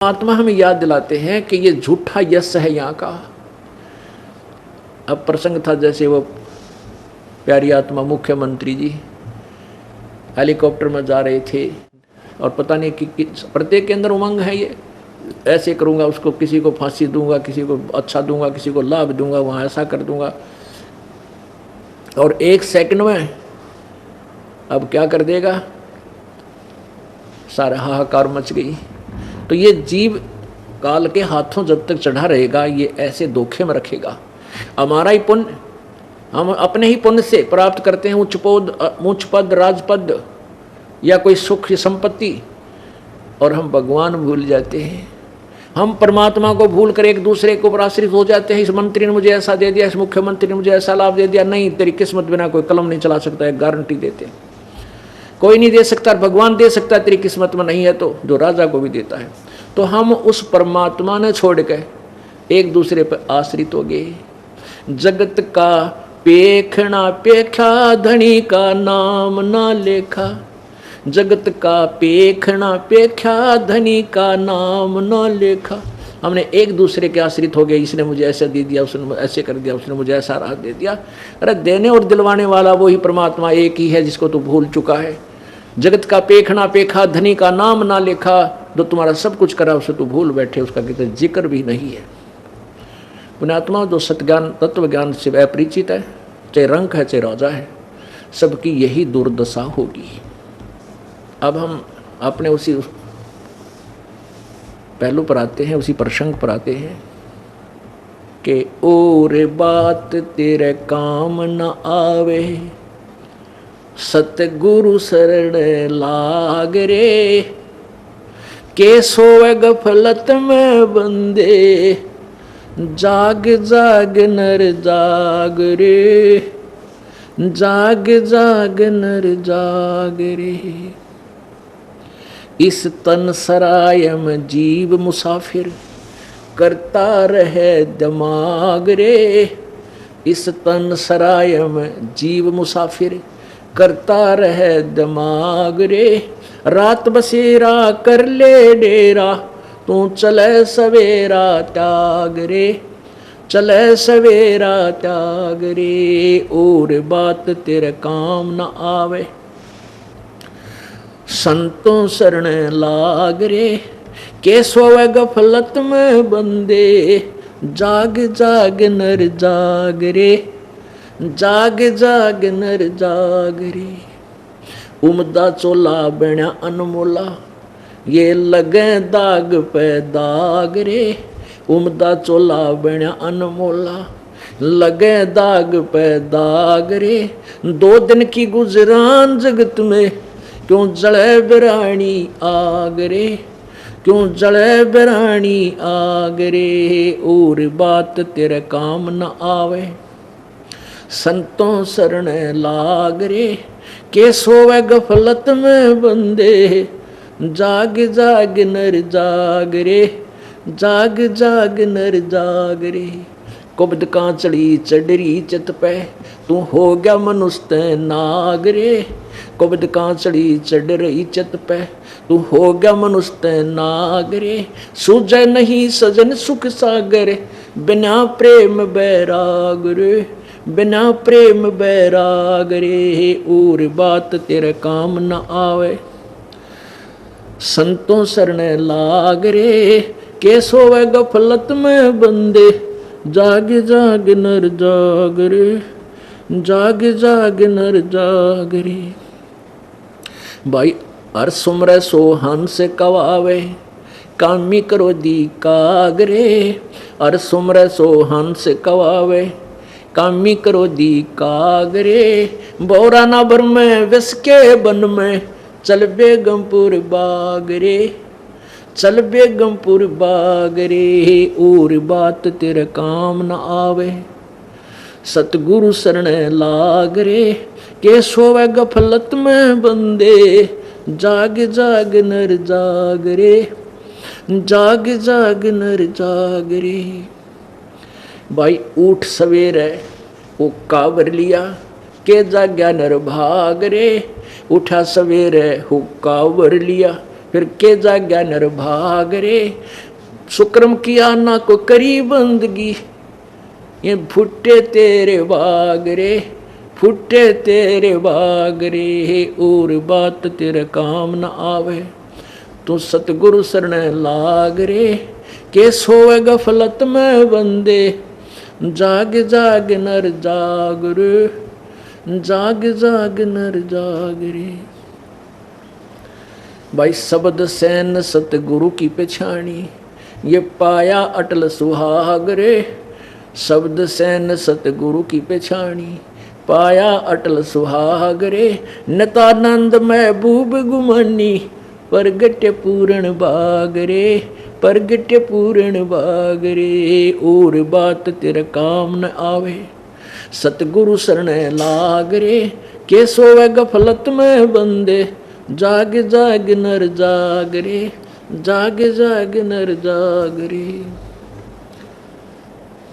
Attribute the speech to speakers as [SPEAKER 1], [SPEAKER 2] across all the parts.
[SPEAKER 1] आत्मा हमें याद दिलाते हैं कि ये झूठा यश है यहाँ का। अब प्रसंग था जैसे वो प्यारी आत्मा मुख्यमंत्री जी हेलीकॉप्टर में जा रहे थे और पता नहीं कि प्रत्येक के अंदर उमंग है, ये ऐसे करूँगा, उसको किसी को फांसी दूंगा, किसी को अच्छा दूंगा, किसी को लाभ दूंगा, वहाँ ऐसा कर दूंगा। और एक सेकंड में अब क्या कर देगा, सारा हाहाकार मच गई। तो ये जीव काल के हाथों जब तक चढ़ा रहेगा ये ऐसे धोखे में रखेगा। हमारा ही पुण्य, हम अपने ही पुण्य से प्राप्त करते हैं उच्च पद राजपद या कोई सुख संपत्ति, और हम भगवान भूल जाते हैं। हम परमात्मा को भूल कर एक दूसरे के ऊपर आश्रित हो जाते हैं। इस मंत्री ने मुझे ऐसा दे दिया, इस मुख्यमंत्री ने मुझे ऐसा लाभ दे दिया। नहीं, तेरी किस्मत बिना कोई कलम नहीं चला सकता है, गारंटी देते हैं। कोई नहीं दे सकता, भगवान दे सकता है, तेरी किस्मत में नहीं है तो जो राजा को भी देता है। तो हम उस परमात्मा ने छोड़ के एक दूसरे पर आश्रित हो गए। जगत का पेखना पेखा, धनी का नाम ना लेखा। जगत का पेखना पेखा, धनी का नाम ना लेखा। हमने एक दूसरे के आश्रित हो गए। इसने मुझे ऐसा दे दिया, उसने ऐसे कर दिया, उसने मुझे ऐसा राह दे दिया। अरे देने और दिलवाने वाला वही परमात्मा एक ही है जिसको तू भूल चुका है। जगत का पेखना पेखा, धनी का नाम ना लेखा। जो तुम्हारा सब कुछ करा उसे तू भूल बैठे, उसका कितना जिक्र भी नहीं है। पुण्यात्मा जो सत्ज्ञान तत्व ज्ञान से अपरिचित है, चाहे रंक है चाहे राजा है, सबकी यही दुर्दशा होगी। अब हम अपने उसी पहलू पर आते हैं, उसी प्रसंग पर आते हैं कि और बात तेरे काम न आवे, सतगुरु शरण लाग रे। के सोवे गफलत में बंदे, जाग जाग नर जाग रे। जाग जाग नर जाग रे। इस तन सराय में जीव मुसाफिर, करता रहे दिमाग रे। इस तन सराय में जीव मुसाफिर, करता रहे दिमाग रे। रात बसेरा कर ले डेरा, तू चले सवेरा त्याग रे। चले सवेरा त्याग रे। और बात तेरे काम न आवे, संतों शरण लाग रे। के सोवे गफलत में बंदे, जाग जाग नर जाग रे। जाग जाग नर जाग रे। उमदा चोला बण्या अनमोला, ये लगे दाग पे दाग रे। उमदा चोला बण्या अनमोला, लगे दाग पे दाग रे। 2 दिन की गुजरान जगत में, क्यों जले बिरानी आग रे। क्यों जले बिरानी आग रे। और बात तेरे काम न आवे, संतों शरण लाग रे। के सोवे गफलत में बंदे, जाग जाग नर जाग रे। जाग जाग नर जाग रे। कुब्द कांचड़ी चढ़री चित पे, तू हो गया मनुष्य नाग रे। कुब्द कांचड़ी चढ़ रही चित पे, तू हो गया मनुष्य नाग रे। सूझे नहीं सजन सुख सागर, बिना प्रेम बैराग रे। बिना प्रेम बैराग रे। और बात तेरे काम न आवे, संतों शरण लाग रे। के सोवे गफलत में बंदे, जाग जाग नर जाग रे। जाग जाग नर जाग रे। भाई हर सुमरे सो हंस कवावे, कामी करो दी कागरे। हर सुमरे सो हंस कवावे, कामी करो दी कागरे। बोरा ना भर में विष के बन में, चल बेगमपुर बागरे। चल बेगमपुर बागरे। और बात तेरे काम न आवे, सतगुरु शरण लाग रे। के सोवे गफलत में बंदे, जाग जाग नर जाग रे। जाग जाग नर जाग रे। भाई उठ सवेरे वो कावर लिया, के जाग्या नर भाग रे। उठा सवेरे हुक्का वर लिया, फिर के जाग्या निर्भाग रे, सुक्रम किया ना को करी बंदगी, ये फुटे तेरे बाग रे, फुटे तेरे बाग रे, और बात तेरे काम न आवे, तू सतगुरु शरण लाग रे, के सोवे गफलत में बंदे, जाग जाग नर जाग रे, जाग जाग नर जाग रे। भाई शब्द सैन सतगुरु की पछाणी, ये पाया अटल सुहाग रे, शब्द सैन सतगुरु की पछाणी, पाया अटल सुहाग रे, नतानंद महबूब गुमानी, प्रगट्य पूर्ण बाग रे, प्रगट्य पूर्ण बाग रे, और बात तेरे काम न आवे, सतगुरु शरण लाग रे, के सोवे गफलत में बंदे, जाग जाग नर जाग रे, जाग जाग नर जाग रे।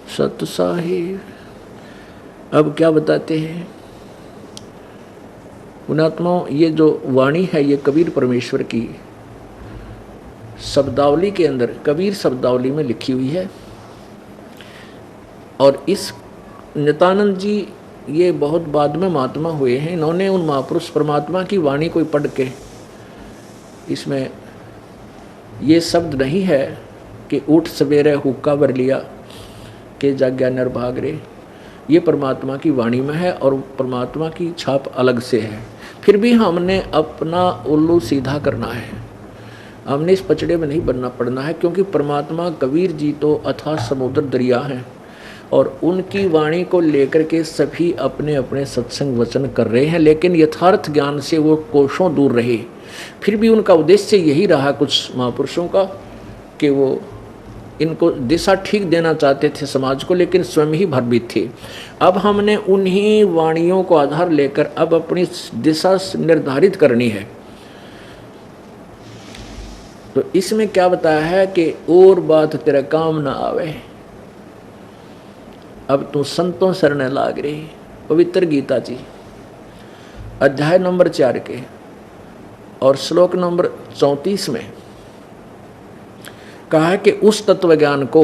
[SPEAKER 1] सत साहिब अब क्या बताते हैं पुणात्माओं, ये जो वाणी है ये कबीर परमेश्वर की शब्दावली के अंदर, कबीर शब्दावली में लिखी हुई है। और इस नित्यानंद जी ये बहुत बाद में महात्मा हुए हैं, इन्होंने उन महापुरुष परमात्मा की वाणी को पढ़ के, इसमें ये शब्द नहीं है कि उठ सवेरे हुक्का भर लिया के जाग्या निर्भाग रे, ये परमात्मा की वाणी में है और परमात्मा की छाप अलग से है। फिर भी हमने अपना उल्लू सीधा करना है, हमने इस पचड़े में नहीं बनना पड़ना है, क्योंकि परमात्मा कबीर जी तो अथाह समुद्र दरिया हैं और उनकी वाणी को लेकर के सभी अपने अपने सत्संग वचन कर रहे हैं, लेकिन यथार्थ ज्ञान से वो कोसों दूर रहे। फिर भी उनका उद्देश्य यही रहा कुछ महापुरुषों का कि वो इनको दिशा ठीक देना चाहते थे समाज को, लेकिन स्वयं ही भ्रमित थे। अब हमने उन्हीं वाणियों को आधार लेकर अब अपनी दिशा निर्धारित करनी है। तो इसमें क्या बताया है कि और बात तेरा काम ना आवे, अब तू संतों शरण लाग रही। पवित्र गीता जी अध्याय नंबर 4 के और श्लोक नंबर 34 में कहा है कि उस तत्व ज्ञान को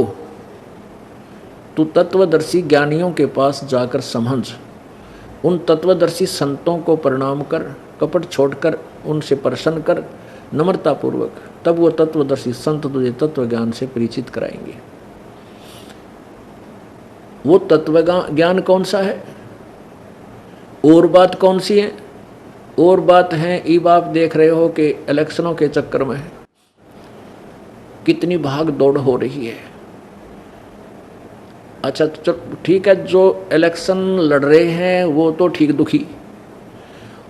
[SPEAKER 1] तू तत्वदर्शी ज्ञानियों के पास जाकर समझ, उन तत्वदर्शी संतों को प्रणाम कर, कपट छोड़कर उनसे प्रसन्न कर नम्रतापूर्वक, तब वो तत्वदर्शी संत तुझे तत्व ज्ञान से परिचित कराएंगे। वो तत्व ज्ञान कौन सा है? और बात कौन सी है? और बात है अब आप देख रहे हो कि इलेक्शनों के चक्कर में कितनी भाग दौड़ हो रही है। अच्छा तो ठीक है, जो इलेक्शन लड़ रहे हैं वो तो ठीक दुखी,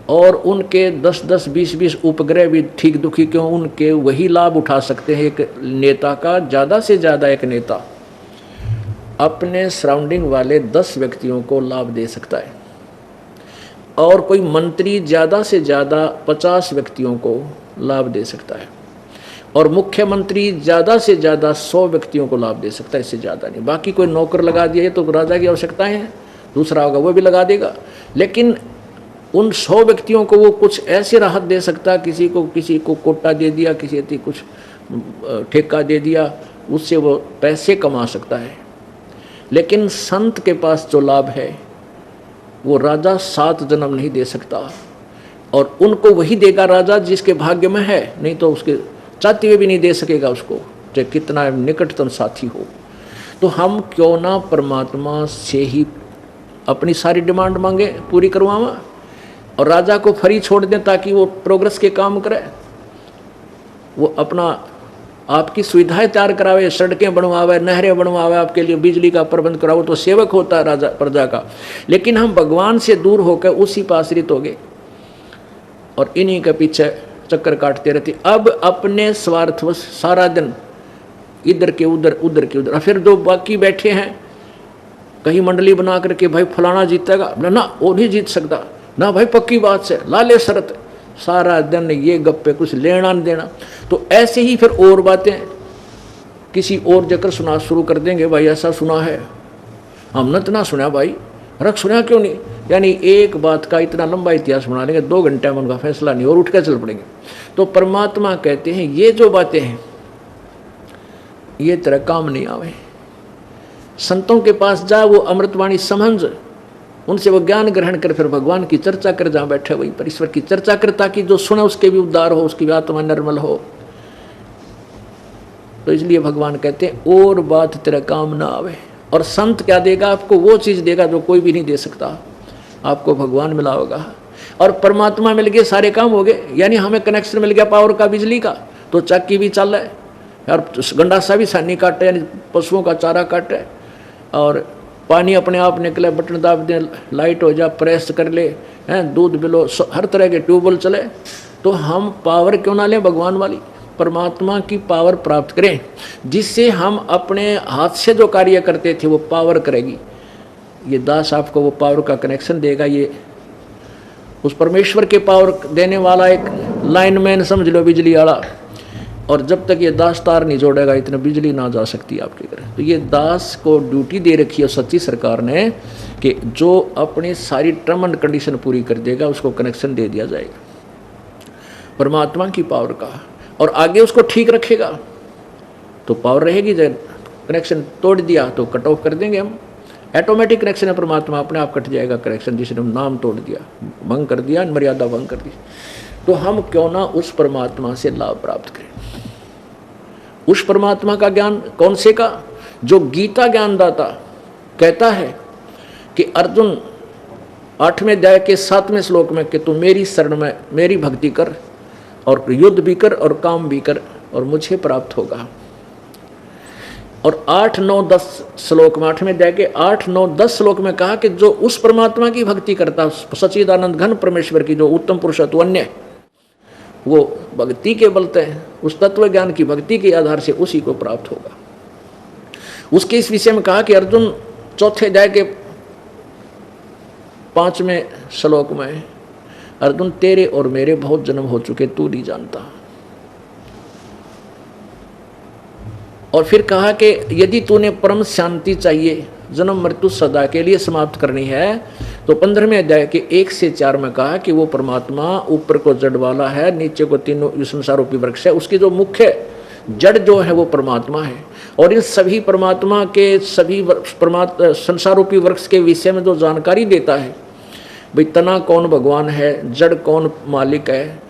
[SPEAKER 1] और उनके 10-10, 20-20 उपग्रह भी ठीक दुखी। क्यों? उनके वही लाभ उठा सकते हैं एक नेता का। ज़्यादा से ज़्यादा एक नेता अपने सराउंडिंग वाले 10 व्यक्तियों को लाभ दे सकता है, और कोई मंत्री ज़्यादा से ज़्यादा 50 व्यक्तियों को लाभ दे सकता है, और मुख्यमंत्री ज़्यादा से ज़्यादा 100 व्यक्तियों को लाभ दे सकता है, इससे ज़्यादा नहीं। बाकी कोई नौकर लगा दिया तो राजा की आवश्यकताएं हैं, दूसरा होगा वो भी लगा देगा, लेकिन उन 100 व्यक्तियों को वो कुछ ऐसी राहत दे सकता, किसी को कोटा दे दिया, किसी को कुछ ठेका दे दिया, उससे वो पैसे कमा सकता है। लेकिन संत के पास जो लाभ है वो राजा 7 जन्म नहीं दे सकता, और उनको वही देगा राजा जिसके भाग्य में है, नहीं तो उसके चाहते हुए भी नहीं दे सकेगा उसको, चाहे कितना निकटतम साथी हो। तो हम क्यों ना परमात्मा से ही अपनी सारी डिमांड मांगे, पूरी करवावा, और राजा को फ्री छोड़ दें ताकि वो प्रोग्रेस के काम करे, वो अपना आपकी सुविधाएं तैयार करावे, सड़कें बनवावे, नहरें बनवावे, आपके लिए बिजली का प्रबंध करावे, तो सेवक होता है राजा प्रजा का। लेकिन हम भगवान से दूर होकर उसी पर आश्रित हो गए और इन्हीं के पीछे चक्कर काटते रहते। अब अपने स्वार्थवश सारा दिन इधर के उधर, उधर के उधर। फिर जो बाकी बैठे हैं कहीं मंडली बना करके, भाई फलाना जीतेगा ना, वो नहीं जीत सकता ना, भाई पक्की बात से ला ले शरत, सारा दिन ये गप्पे, कुछ लेना नहीं देना। तो ऐसे ही फिर और बातें किसी और जगह सुना शुरू कर देंगे, भाई ऐसा सुना है, हमने तो ना सुना भाई, रख सुना क्यों नहीं, यानी एक बात का इतना लंबा इतिहास बना लेंगे, 2 घंटे में उनका फैसला नहीं और उठ कर चल पड़ेंगे। तो परमात्मा कहते हैं ये जो बातें हैं ये तेरा काम नहीं आवे। संतों के पास जा, वो अमृतवाणी समझ, उनसे वो ज्ञान ग्रहण कर, फिर भगवान की चर्चा कर, जहाँ बैठे वहीं पर ईश्वर की चर्चा कर, ताकि जो सुने उसके भी उद्धार हो, उसकी भी आत्मा निर्मल हो। तो इसलिए भगवान कहते हैं और बात तेरा काम ना आवे। और संत क्या देगा आपको? वो चीज़ देगा जो कोई भी नहीं दे सकता। आपको भगवान मिला होगा और परमात्मा मिल गए, सारे काम हो गए। यानी हमें कनेक्शन मिल गया पावर का, बिजली का, तो चक्की भी चल रहा है और गंडासा भी सानी काटे, यानी पशुओं का चारा काटे, और पानी अपने आप निकले, बटन दाब दे, लाइट हो जा, प्रेस कर ले, हैं, दूध बिलो, हर तरह के ट्यूबवेल चले। तो हम पावर क्यों ना लें भगवान वाली, परमात्मा की पावर प्राप्त करें, जिससे हम अपने हाथ से जो कार्य करते थे वो पावर करेगी। ये दास आपको वो पावर का कनेक्शन देगा। ये उस परमेश्वर के पावर देने वाला एक लाइनमैन समझ लो, बिजली वाला। और जब तक ये दास तार नहीं जोड़ेगा इतना बिजली ना जा सकती आपके घर। तो ये दास को ड्यूटी दे रखी है सच्ची सरकार ने कि जो अपनी सारी टर्म एंड कंडीशन पूरी कर देगा उसको कनेक्शन दे दिया जाएगा परमात्मा की पावर का, और आगे उसको ठीक रखेगा तो पावर रहेगी। जब कनेक्शन तोड़ दिया तो कट ऑफ कर देंगे हम। ऑटोमेटिक कनेक्शन है परमात्मा, अपने आप कट जाएगा कनेक्शन, जिसने हम नाम तोड़ दिया, भंग कर दिया, मर्यादा भंग कर दी। तो हम क्यों ना उस परमात्मा से लाभ प्राप्त करें। उस परमात्मा का ज्ञान कौन से का? जो गीता ज्ञानदाता कहता है कि अर्जुन 8वें अध्याय के 7वें श्लोक में कि तू मेरी शरण में मेरी भक्ति कर और युद्ध भी कर और काम भी कर और मुझे प्राप्त होगा। और 8, 9, 10 श्लोक में 8वें अध्याय के 8, 9, 10 श्लोक में कहा कि जो उस परमात्मा की भक्ति करता, सच्चिदानंद घन परमेश्वर की जो उत्तम पुरुषत्व अन्य, वो भक्ति के बलते हैं, उस तत्व ज्ञान की भक्ति के आधार से उसी को प्राप्त होगा। उसके इस विषय में कहा कि अर्जुन 4थे अध्याय के 5वें श्लोक में, अर्जुन तेरे और मेरे बहुत जन्म हो चुके, तू नहीं जानता। और फिर कहा कि यदि तूने परम शांति चाहिए, जन्म मृत्यु सदा के लिए समाप्त करनी है, तो 15वें अध्याय के 1 से 4 में कहा कि वो परमात्मा ऊपर को जड़ वाला है, नीचे को तीनों संसार रूपी वृक्ष है, उसकी जो मुख्य जड़ जो है वो परमात्मा है। और इन सभी परमात्मा के सभी संसार रूपी वृक्ष के विषय में जो जानकारी देता है, भाई तना कौन भगवान है, जड़ कौन मालिक है,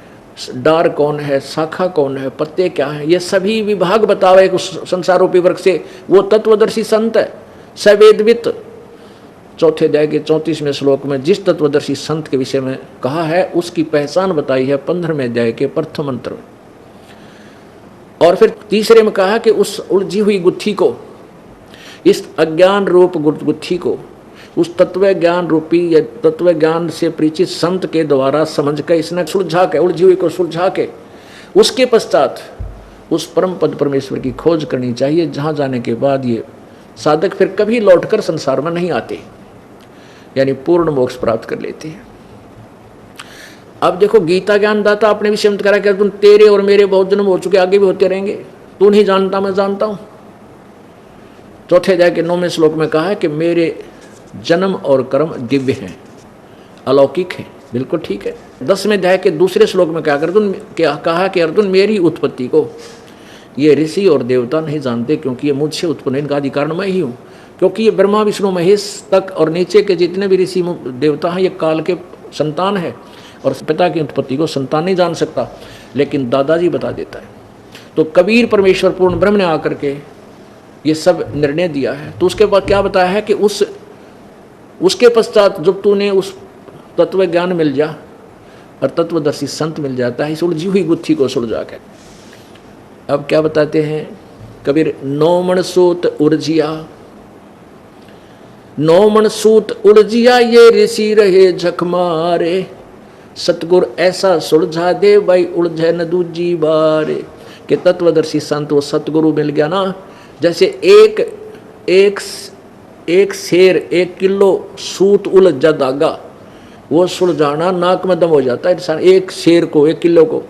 [SPEAKER 1] डार कौन है, शाखा कौन है, पत्ते क्या है, ये सभी विभाग बतावे उस संसार रूपी वृक्ष से। वो तत्वदर्शी संत है, सवेदवित। 4थे अध्याय के 34वें श्लोक में जिस तत्वदर्शी संत के विषय में कहा है उसकी पहचान बताई है 15वें अध्याय के प्रथम मंत्र में। और फिर तीसरे में कहा कि उस उलझी हुई गुत्थी को, इस अज्ञान रूप गुत्थी को उस तत्व ज्ञान रूपी या तत्व ज्ञान से परिचित संत के द्वारा समझ कर इसने सुलझा के, उलझी हुई को सुलझा के, उसके पश्चात उस परम पद परमेश्वर की खोज करनी चाहिए, जहाँ जाने के बाद ये साधक फिर कभी लौटकर संसार में नहीं आते, यानी पूर्ण मोक्ष प्राप्त कर लेते हैं। अब देखो गीता ज्ञानदाता अपने विषय में करा कि तुम तेरे और मेरे बहुत जन्म हो चुके, आगे भी होते रहेंगे, तू नहीं जानता मैं जानता हूँ। 4थे अध्याय के 9वें श्लोक में कहा है कि मेरे जन्म और कर्म दिव्य हैं, अलौकिक हैं, बिल्कुल ठीक है। 10वें अध्याय के दूसरे श्लोक में क्या कहा कि अर्जुन मेरी उत्पत्ति को ये ऋषि और देवता नहीं जानते, क्योंकि ये मुझसे उत्पन्न, इनका अधिकार मैं ही हूँ। क्योंकि ये ब्रह्मा विष्णु महेश तक और नीचे के जितने भी ऋषि देवता हैं ये काल के संतान है, और पिता की उत्पत्ति को संतान नहीं जान सकता, लेकिन दादाजी बता देता है। तो कबीर परमेश्वर पूर्ण ब्रह्म ने आकर के ये सब निर्णय दिया है। तो उसके बाद क्या बताया है कि उसके पश्चात जब तूने उस तत्व ज्ञान मिल जा और तत्वदर्शी संत मिल जाता है, इस उलझी हुई गुत्थी को सुलझा के। अब क्या बताते हैं कबीर, 9 मन सूत उर्जिया, 9 मन सूत उलझिया ये ऋषि रहे झक मारे, सतगुर ऐसा सुलझा दे भाई उलझे न दूजी बारे। कि तत्वदर्शी संत वो सतगुरु मिल गया ना, जैसे एक शेर 1 किलो सूत उलझा धागा, वो सुलझाना नाक में दम हो जाता है इंसान, एक शेर को 1 किलो को।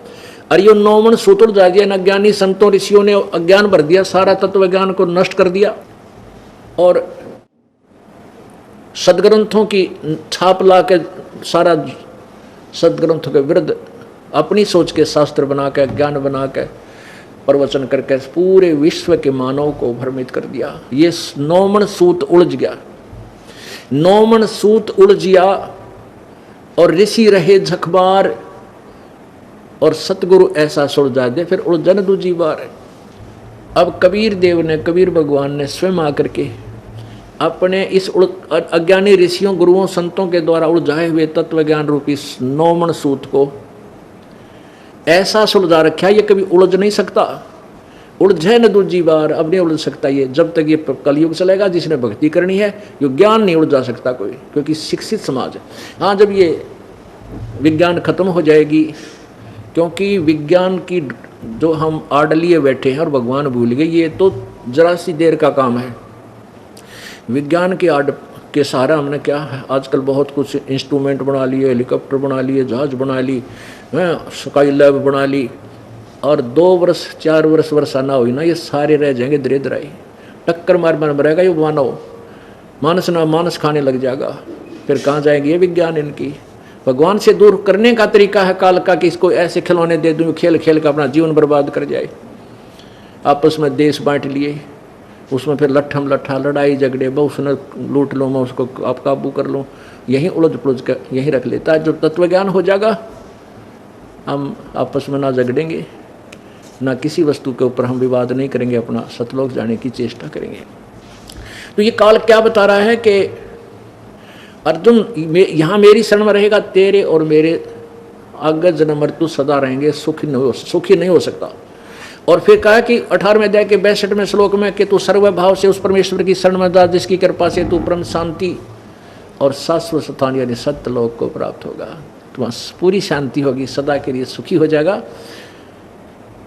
[SPEAKER 1] और ये 9 मन सूत उलझा दिया, अज्ञानी संतों ऋषियों ने अज्ञान भर दिया, सारा तत्व ज्ञान को नष्ट कर दिया। और सदग्रंथों की छाप ला के सारा सदग्रंथों के विरुद्ध अपनी सोच के शास्त्र बना के, ज्ञान बना के, प्रवचन करके पूरे विश्व के मानव को भ्रमित कर दिया। ये नौमन सूत उलझ गया, नौमन सूत उलझिया और ऋषि रहे झकबार और सतगुरु ऐसा सुलझा दे, फिर उलझन दूजी बार। अब कबीर देव ने, कबीर भगवान ने स्वयं आकर के अपने इस अज्ञानी ऋषियों, गुरुओं, संतों के द्वारा उलझाए हुए तत्व ज्ञान रूपी नौमन सूत को ऐसा सुलझा रखा, ये कभी उलझ नहीं सकता। उलझे न दूजी बार, अब नहीं उलझ सकता ये, जब तक ये कलयुग चलेगा। जिसने भक्ति करनी है, ये ज्ञान नहीं उलझा सकता कोई, क्योंकि शिक्षित समाज है। हाँ, जब ये विज्ञान खत्म हो जाएगी, क्योंकि विज्ञान की जो हम आड़ लिए बैठे हैं और भगवान भूल गए, ये तो जरा सी देर का काम है। विज्ञान की आड़ के सहारा हमने क्या है, आजकल बहुत कुछ इंस्ट्रूमेंट बना लिए, हेलीकॉप्टर बना लिए, जहाज बना ली, स्काई लैब बना ली, और 2 वर्ष 4 वर्ष वर्षा ना हुई ना, ये सारे रह जाएंगे दरिद्राई, टक्कर मार मार मरेगा ये मानव, मानस ना मानस खाने लग जाएगा। फिर कहाँ जाएंगे ये विज्ञान इनकी। भगवान से दूर करने का तरीका है काल का कि इसको ऐसे खिलौने दे दूँ, खेल खेल कर अपना जीवन बर्बाद कर जाए। आपस में देश बांट लिए, उसमें फिर लट्ठम लट्ठा, लड़ाई झगड़े, मैं उसने लूट लूँ, मैं उसको आप काबू कर लूँ, यहीं उलझ पुलझ कर यहीं रख लेता है। जो तत्व ज्ञान हो जाएगा, हम आपस में ना झगड़ेंगे, ना किसी वस्तु के ऊपर हम विवाद नहीं करेंगे, अपना सतलोक जाने की चेष्टा करेंगे। तो ये काल क्या बता रहा है कि अर्जुन, यहाँ मेरी शरण में रहेगा, तेरे और मेरे आगे जन्म मृत्यु सदा रहेंगे, सुखी नहीं हो सकता। और फिर कहा कि 18वें अध्याय के 62वें श्लोक में कि तू सर्वभाव से उस परमेश्वर की शरण में जा, जिसकी कृपा से तू परम शांति और शाश्वत स्थान यानी सत्यलोक को प्राप्त होगा। तुम्हारी पूरी शांति होगी, सदा के लिए सुखी हो जाएगा,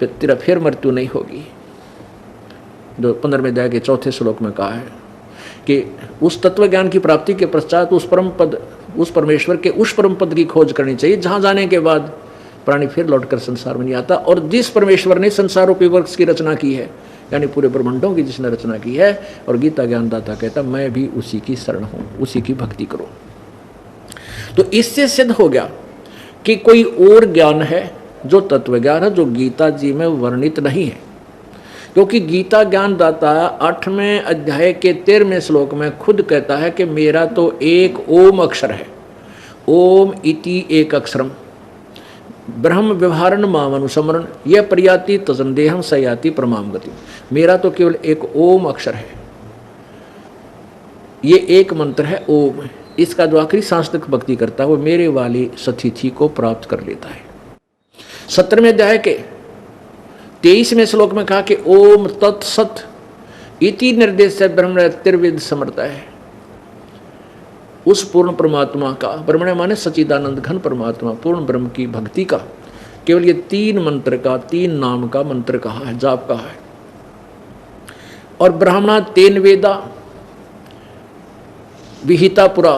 [SPEAKER 1] तेरा फिर मृत्यु नहीं होगी। जो 15वें अध्याय के 4थे श्लोक में कहा है कि उस तत्व ज्ञान की प्राप्ति के पश्चात उस परम पद, उस परमेश्वर के उस परम पद की खोज करनी चाहिए, जहाँ जाने के बाद प्राणी फिर लौटकर संसार में नहीं आता। और जिस परमेश्वर ने संसार रूपी वृक्ष की रचना की है, यानी पूरे ब्रह्मांडों की जिसने रचना की है, और गीता ज्ञानदाता कहता मैं भी उसी की शरण हूँ, उसी की भक्ति करो। तो इससे सिद्ध हो गया कि कोई और ज्ञान है जो तत्व ज्ञान है, जो गीता जी में वर्णित नहीं है। क्योंकि गीता ज्ञानदाता 8वें अध्याय के 13वें श्लोक में खुद कहता है कि मेरा तो एक ओम अक्षर है, ओम इति एक अक्षरम ब्रह्म व्यवहारण मामनुसमरण यह प्रयाति तजनदेहम सयाति परमाम गति। मेरा तो केवल एक ओम अक्षर है, ये एक मंत्र है ओम। इसका जो आखिरी सांस्कृतिक भक्ति करता है वो मेरे वाली सतिथि को प्राप्त कर लेता है। 17वें अध्याय के 23वें श्लोक में कहा कि ओम तत्सत इति निर्देश से ब्रह्म त्रिविध समर्थ है। उस पूर्ण परमात्मा का, ब्रह्मण्य माने सच्चिदानंद घन परमात्मा, पूर्ण ब्रह्म की भक्ति का केवल ये 3 मंत्र का, 3 नाम का मंत्र कहा है, जाप कहा है। और ब्राह्मणा तेन वेदा विहिता पुरा,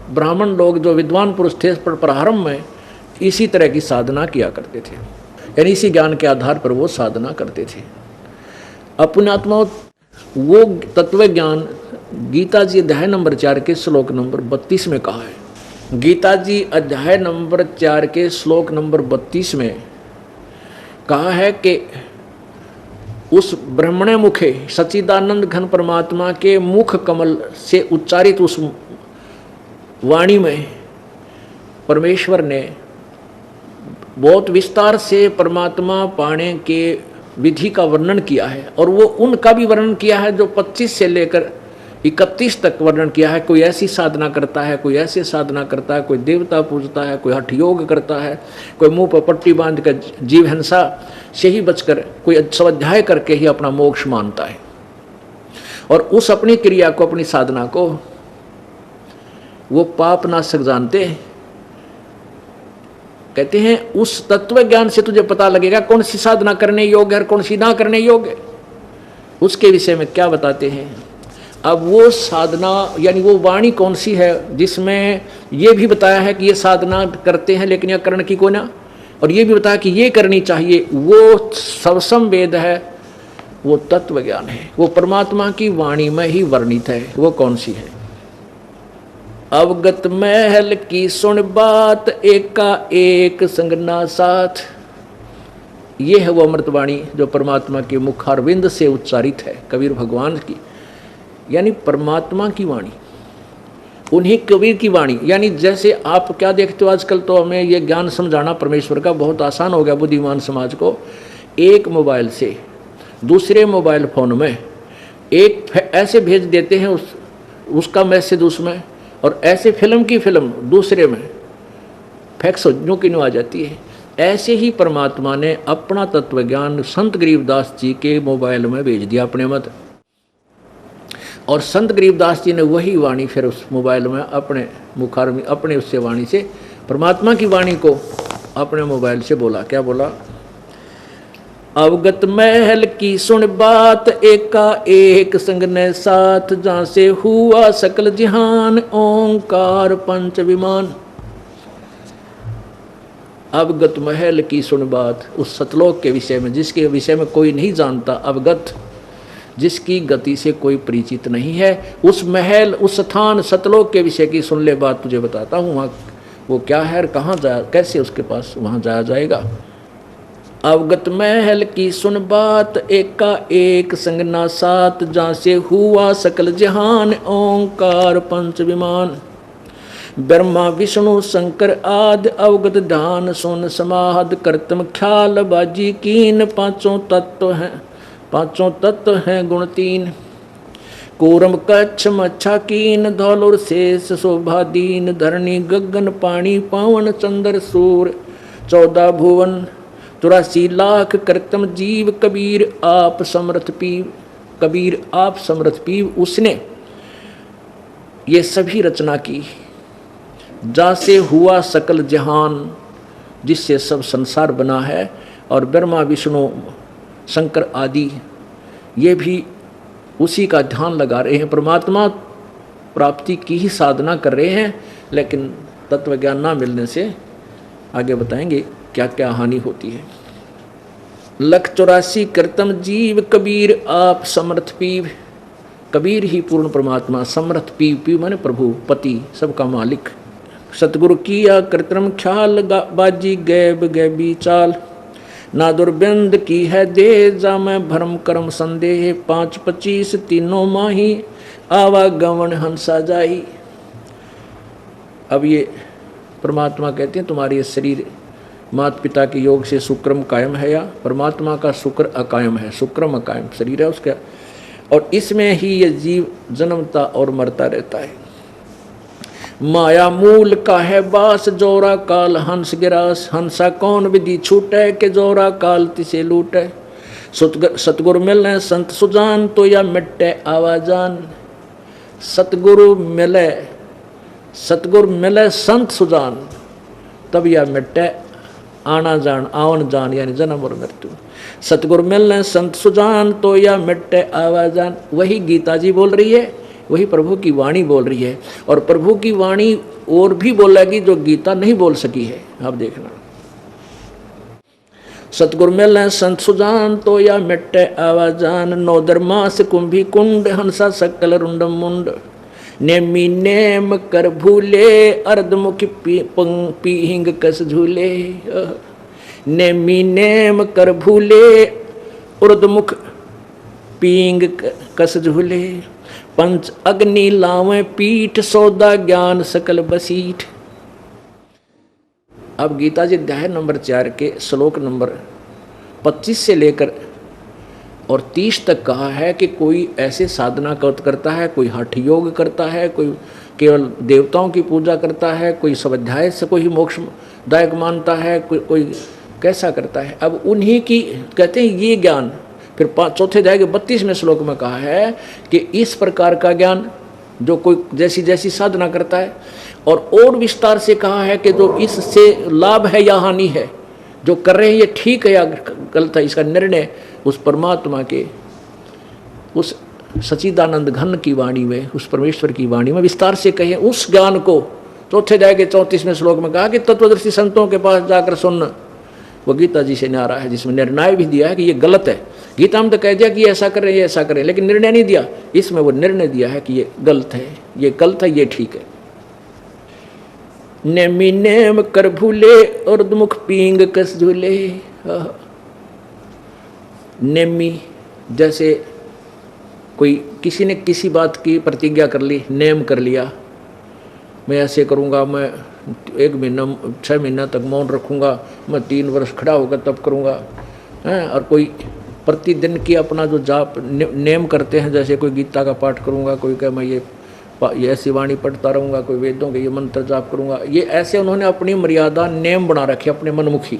[SPEAKER 1] ब्राह्मण लोग जो विद्वान पुरुष थे प्रारंभ में इसी तरह की साधना किया करते थे, यानी इसी ज्ञान के आधार पर वो साधना करते थे। अपने आत्मा वो तत्व ज्ञान गीता जी अध्याय नंबर 4 के श्लोक नंबर 32 में कहा है। गीता जी अध्याय नंबर 4 के श्लोक नंबर 32 में कहा है कि उस ब्रह्मण्य मुखे सच्चिदानंद घन परमात्मा के मुख कमल से उच्चारित उस वाणी में परमेश्वर ने बहुत विस्तार से परमात्मा पाने के विधि का वर्णन किया है। और वो उनका भी वर्णन किया है जो 25 से लेकर 31 तक वर्णन किया है। कोई ऐसी साधना करता है, कोई ऐसे साधना करता है, कोई देवता पूजता है, कोई हठ योग करता है, कोई मुंह पर पट्टी बांध कर जीव हिंसा से ही बचकर कोई स्वाध्याय करके ही अपना मोक्ष मानता है। और उस अपनी क्रिया को, अपनी साधना को वो पाप नाशक जानते हैं। कहते हैं उस तत्व ज्ञान से तुझे पता लगेगा कौन सी साधना करने योग्य है और कौन सी ना करने योग्य। उसके विषय में क्या बताते हैं। अब वो साधना यानी वो वाणी कौन सी है जिसमें ये भी बताया है कि ये साधना करते हैं लेकिन यह करण की को ना, और ये भी बताया कि ये करनी चाहिए, वो सबसम वेद है, वो तत्व ज्ञान है, वो परमात्मा की वाणी में ही वर्णित है। वो कौन सी है? अवगत महल की सुन बात, एका एक संगना साथ। ये है वो अमृतवाणी जो परमात्मा के मुखारविंद से उच्चारित है, कबीर भगवान की, यानी परमात्मा की वाणी, उन्हीं कबीर की वाणी। यानी जैसे आप क्या देखते हो आजकल, तो हमें ये ज्ञान समझाना परमेश्वर का बहुत आसान हो गया बुद्धिमान समाज को। एक मोबाइल से दूसरे मोबाइल फ़ोन में एक ऐसे भेज देते हैं उसका मैसेज उसमें, और ऐसे फिल्म की फिल्म दूसरे में फैक्स यूँ की न्यू आ जाती है। ऐसे ही परमात्मा ने अपना तत्व ज्ञान संत गरीबदास जी के मोबाइल में भेज दिया अपने मत, और संत गरीबदास जी ने वही वाणी फिर उस मोबाइल में अपने मुखार में अपने उससे वाणी से परमात्मा की वाणी को अपने मोबाइल से बोला। क्या बोला? अवगत महल की सुन बात, एका एक संग ने साथ, जहाँ से हुआ सकल जहान, ओंकार पंच विमान। अवगत महल की सुन बात, उस सतलोक के विषय में जिसके विषय में कोई नहीं जानता, अवगत जिसकी गति से कोई परिचित नहीं है, उस महल उस स्थान सतलोक के विषय की सुन ले बात, तुझे बताता हूँ वहाँ वो क्या है, कहाँ जा कैसे उसके पास वहाँ जाया जाएगा। अवगत महल की सुन बात, एका एक संगना साथ, जहाँ से हुआ सकल जहान, ओंकार पंच विमान। ब्रह्मा विष्णु शंकर आदि, अवगत ध्यान सुन समाध, करतम ख्याल बाजी कीन, पांचों तत्व हैं, पांचों तत्व हैं गुण तीन। कूरम कच्छ मच्छा कीन, धौलुर शेष शोभा दीन, धरणी गगन पानी पावन, चंद्र सूर 14 भुवन, 84 लाख करतम जीव, कबीर आप समर्थ पीव, कबीर आप समर्थ पीव। उसने ये सभी रचना की, जा से हुआ सकल जहान, जिससे सब संसार बना है, और ब्रह्मा विष्णु शंकर आदि ये भी उसी का ध्यान लगा रहे हैं, परमात्मा प्राप्ति की ही साधना कर रहे हैं, लेकिन तत्व ज्ञान ना मिलने से आगे बताएंगे क्या क्या हानि होती है। 184 करतम जीव, कबीर आप समर्थ पीव, कबीर ही पूर्ण परमात्मा, समर्थ पीव, पीव माने प्रभु पति सबका मालिक। सतगुरु किया कृत्रिम ख्याल, बाजी गैब गैबी चाल, ना दुर्बंद की है दे, जा मैं भरम कर्म संदेह, 5-25 तीनों माही, आवागमन हंसा जाही। अब ये परमात्मा कहते हैं तुम्हारे ये शरीर माता पिता के योग से शुक्रम कायम है, या परमात्मा का शुक्र अकायम है, शुक्रम अकायम शरीर है उसका, और इसमें ही ये जीव जन्मता और मरता रहता है। माया मूल का है बास, जोरा काल हंस गिरास, हंसा कौन विधि छूटे, के जोरा काल तिसे लूटे। सतगुरु मिले संत सुजान, तो या मिटे आवाजान। सतगुरु मिले संत सुजान, तब या मिटे आना जान, आवन जान, यानी जन्म और मृत्यु। सतगुरु मिलने संत सुजान, तो या मिटे आवाजान। वही गीता जी बोल रही है, वही प्रभु की वाणी बोल रही है, और प्रभु की वाणी और भी बोलेगी जो गीता नहीं बोल सकी है। आप देखना, सतगुरु मिलने संत सुजान, तो या मिटे आवाजान। नौदर मास कुंभी कुंड, हंसा सकल रुंडम मुंड। नेमी नेम कर भूले, अर्धमुखी पीहिंग कस झूले। नेमी नेम कर भूले, उर्धमुख पींग कस झूले। पंच अग्नि लावें पीठ, सौदा ज्ञान सकल बसीठ। अब गीता जी अध्याय नंबर 4 के श्लोक नंबर 25 से लेकर और 30 तक कहा है कि कोई ऐसे साधना करता है, कोई हठ योग करता है, कोई केवल देवताओं की पूजा करता है, कोई स्वाध्याय से कोई मोक्षदायक मानता है, कोई कैसा करता है। अब उन्हीं की कहते हैं ये ज्ञान। फिर 4 अध्याय के 32वें श्लोक में कहा है कि इस प्रकार का ज्ञान जो कोई जैसी जैसी साधना करता है, और विस्तार से कहा है कि जो इससे लाभ है या हानि है, जो कर रहे हैं ये ठीक है या गलत है, इसका निर्णय उस परमात्मा के उस सच्चिदानंद घन की वाणी में, उस परमेश्वर की वाणी में विस्तार से कहे। उस ज्ञान को 4 अध्याय के 34वें श्लोक में कहा कि तत्वदर्शी संतों के पास जाकर सुनना। वो गीता जी से न्यारा है, जिसमें निर्णय भी दिया है कि ये गलत है। गीता में तो कह दिया कि ऐसा करें, ये ऐसा करें, लेकिन निर्णय नहीं दिया। इसमें वो निर्णय दिया है कि ये गलत है, ये गलत है, ये ठीक है। नेमी नेम कर भूले और मुख पींग कस झूले। नेमी जैसे कोई किसी ने किसी बात की प्रतिज्ञा कर ली, नेम कर लिया, मैं ऐसे करूँगा, मैं 1 महीना 6 महीना तक मौन रखूँगा, मैं 3 वर्ष खड़ा होकर तब करूँगा हैं। और कोई प्रतिदिन की अपना जो जाप नेम करते हैं, जैसे कोई गीता का पाठ करूँगा, कोई कहे मैं ये ऐसी वाणी पढ़ता रहूँगा, कोई वेदों के ये मंत्र जाप करूँगा, ये ऐसे उन्होंने अपनी मर्यादा नेम बना रखे अपने मनमुखी।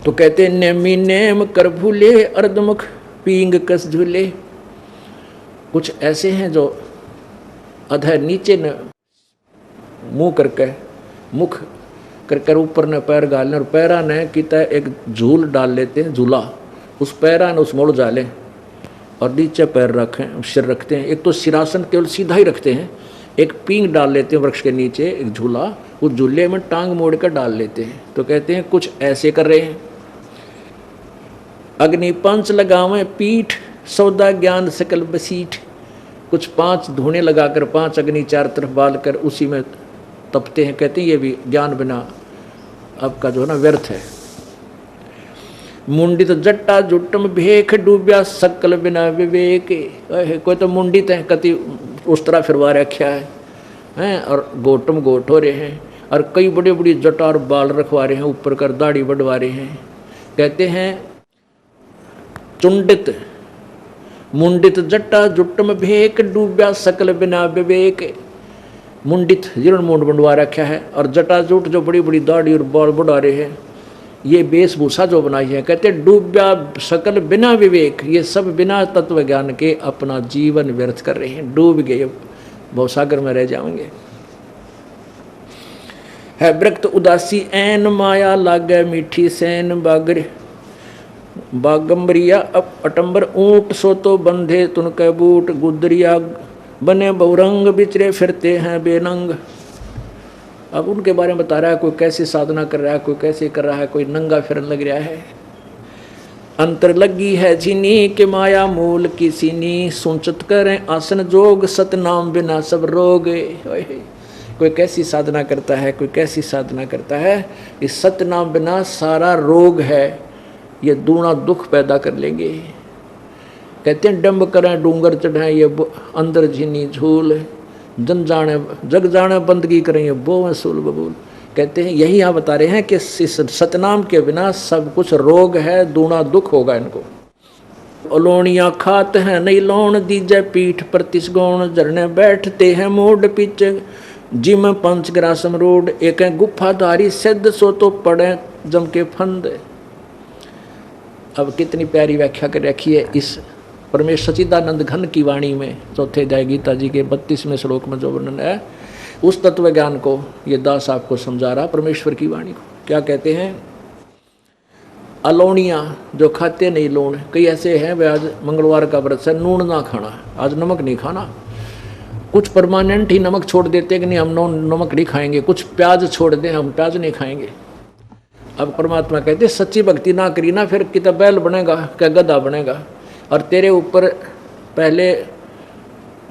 [SPEAKER 1] तो कहते नेमी नेम कर भूले अर्धमुख पींग कस झूले। कुछ ऐसे हैं जो अधर नीचे न मुंह करके मुख कर ऊपर न पैर गालने और पैरा न की तरह एक झूल डाल लेते हैं, झूला, उस पैरा न उस मोड़ डालें और नीचे पैर रखें, सिर रखते हैं। एक तो सिरासन केवल सीधा ही रखते हैं, एक पींग डाल लेते हैं वृक्ष के नीचे, एक झूला, उस झूले में टांग मोड़ कर डाल लेते हैं। तो कहते हैं कुछ ऐसे कर रहे हैं। अग्नि 5 लगावें पीठ सौदा ज्ञान सकल बसीठ। कुछ 5 धुने लगाकर 5 अग्नि 4 तरफ बाल कर उसी में तपते हैं। कहते हैं ये भी ज्ञान बिना आपका जो है ना व्यर्थ है। मुंडित जट्टा जुट्टम भेख डूब्या सकल बिना विवेक। कोई तो मुंडित है, कति उस तरह फिरवा रखा है और गोटम गोट हो रहे हैं, और कई बड़े बड़ी जटा और बाल रखवा रहे हैं, ऊपर कर दाढ़ी बढ़वा रहे हैं। कहते हैं चुंडित मुंडित जट्टा जुट्टम भेक डूब्या सकल बिना विवेक। मुंडित जिन्होंने मुंड बंडवा रखा है, और जटाजुट जो बड़ी बड़ी दाढ़ी और बाल बढ़ा रहे हैं, ये वेशभूषा जो बनाई है, कहते डूब्या सकल बिना विवेक। ये सब बिना तत्व ज्ञान के अपना जीवन व्यर्थ कर रहे हैं, डूब गए, भवसागर में रह जाएंगे। है वृक्त उदासी ऐन माया लागे मीठी सैन बागर। बागम्बरिया अटंबर ऊंट सो तो बंधे तुनके बूट। गुदरिया बने बहुरंग बिचरे फिरते हैं बेनंग। अब उनके बारे में बता रहा है, कोई कैसे साधना कर रहा है, कोई कैसे कर रहा है, कोई नंगा फिरन लग रहा है। अंतर लगी है झिनी के माया मूल की सीनी। सुनचत करें आसन जोग सतनाम बिना सब रोग। कोई कैसी साधना करता है, कोई कैसी साधना करता है, इस सतनाम बिना सारा रोग है, ये दूना दुख पैदा कर लेंगे। कहते हैं डंब करें डूंगर चढ़ाएं ये अंदर झिनी झूल। जन जाने जग जाने बंदगी करें ये बो सूल बबूल। कहते हैं यही यहाँ बता रहे हैं कि इस सतनाम के बिना सब कुछ रोग है, दूना दुख होगा इनको। अलोनिया खात हैं नहीं लोन दीजे पीठ पर तिसगोण। झरने बैठते हैं मोड पीछे जिम पंचग्रासम रोड। एक गुफाधारी सिद्ध सो तो पड़े जम के फंद। अब कितनी प्यारी व्याख्या कर रखी है इस परमेश्वर सच्चिदानंद घन की वाणी में। चौथे अध्याय गीता जी के 32वें श्लोक में जो वर्णन है, उस तत्व ज्ञान को ये दास आपको समझा रहा, परमेश्वर की वाणी को। क्या कहते हैं? अलोनिया जो खाते नहीं लूण। कई ऐसे हैं वे आज मंगलवार का व्रत है, नून ना खाना, आज नमक नहीं खाना। कुछ परमानेंट ही नमक छोड़ देते कि नहीं हम नमक नहीं खाएंगे। कुछ प्याज छोड़ दें, हम प्याज नहीं खाएंगे। अब परमात्मा कहते सच्ची भक्ति ना करी ना, फिर कितना बैल बनेगा, क्या गधा बनेगा। और तेरे ऊपर पहले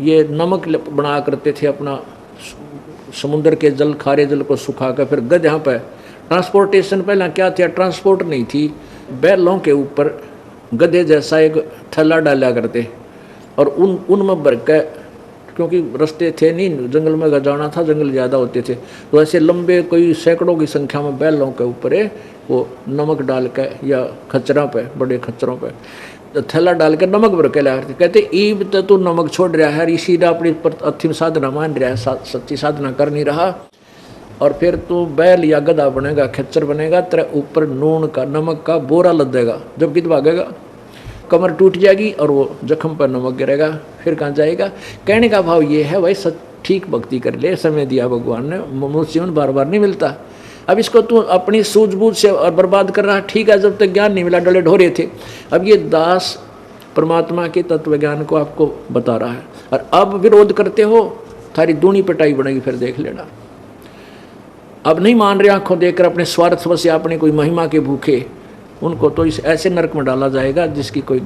[SPEAKER 1] ये नमक बना करते थे अपना, समुद्र के जल खारे जल को सुखा कर फिर गधा पे ट्रांसपोर्टेशन। पहला क्या था, ट्रांसपोर्ट नहीं थी, बैलों के ऊपर गधे जैसा एक थैला डाला करते और उनमें भर के, क्योंकि रास्ते थे नहीं, जंगल में जाना था, जंगल ज़्यादा होते थे, तो ऐसे लंबे कोई सैकड़ों की संख्या में बैलों के ऊपर वो नमक डाल के या खच्चरों पे, बड़े खच्चरों पे थैला डाल के नमक भर के लाया करते। कहते ईब तो तू नमक छोड़ रहा है, इसी अपनी अंतिम साधना मान रहा है, सच्ची साधना कर नहीं रहा, और फिर तू बैल या गधा बनेगा, खच्चर बनेगा, तेरे ऊपर नून का नमक का बोरा लद देगा, जब गीत भागेगा कमर टूट जाएगी और वो जख्म पर नमक गिरेगा, फिर कहाँ जाएगा। कहने का भाव ये है भाई ठीक भक्ति कर ले, समय दिया भगवान ने, मनुष्य जीवन बार बार नहीं मिलता। अब इसको तू अपनी सूझबूझ से और बर्बाद कर रहा, ठीक है, जब तक ज्ञान नहीं मिला डले ढोरे थे। अब ये दास परमात्मा के तत्व ज्ञान को आपको बता रहा है, और अब विरोध करते हो, थारी दूनी पिटाई बनेगी, फिर देख लेना। अब नहीं मान रहे आंखों देखकर, अपने स्वार्थ से, अपने कोई महिमा के भूखे, उनको तो इस ऐसे नरक में डाला जाएगा जिसकी कोई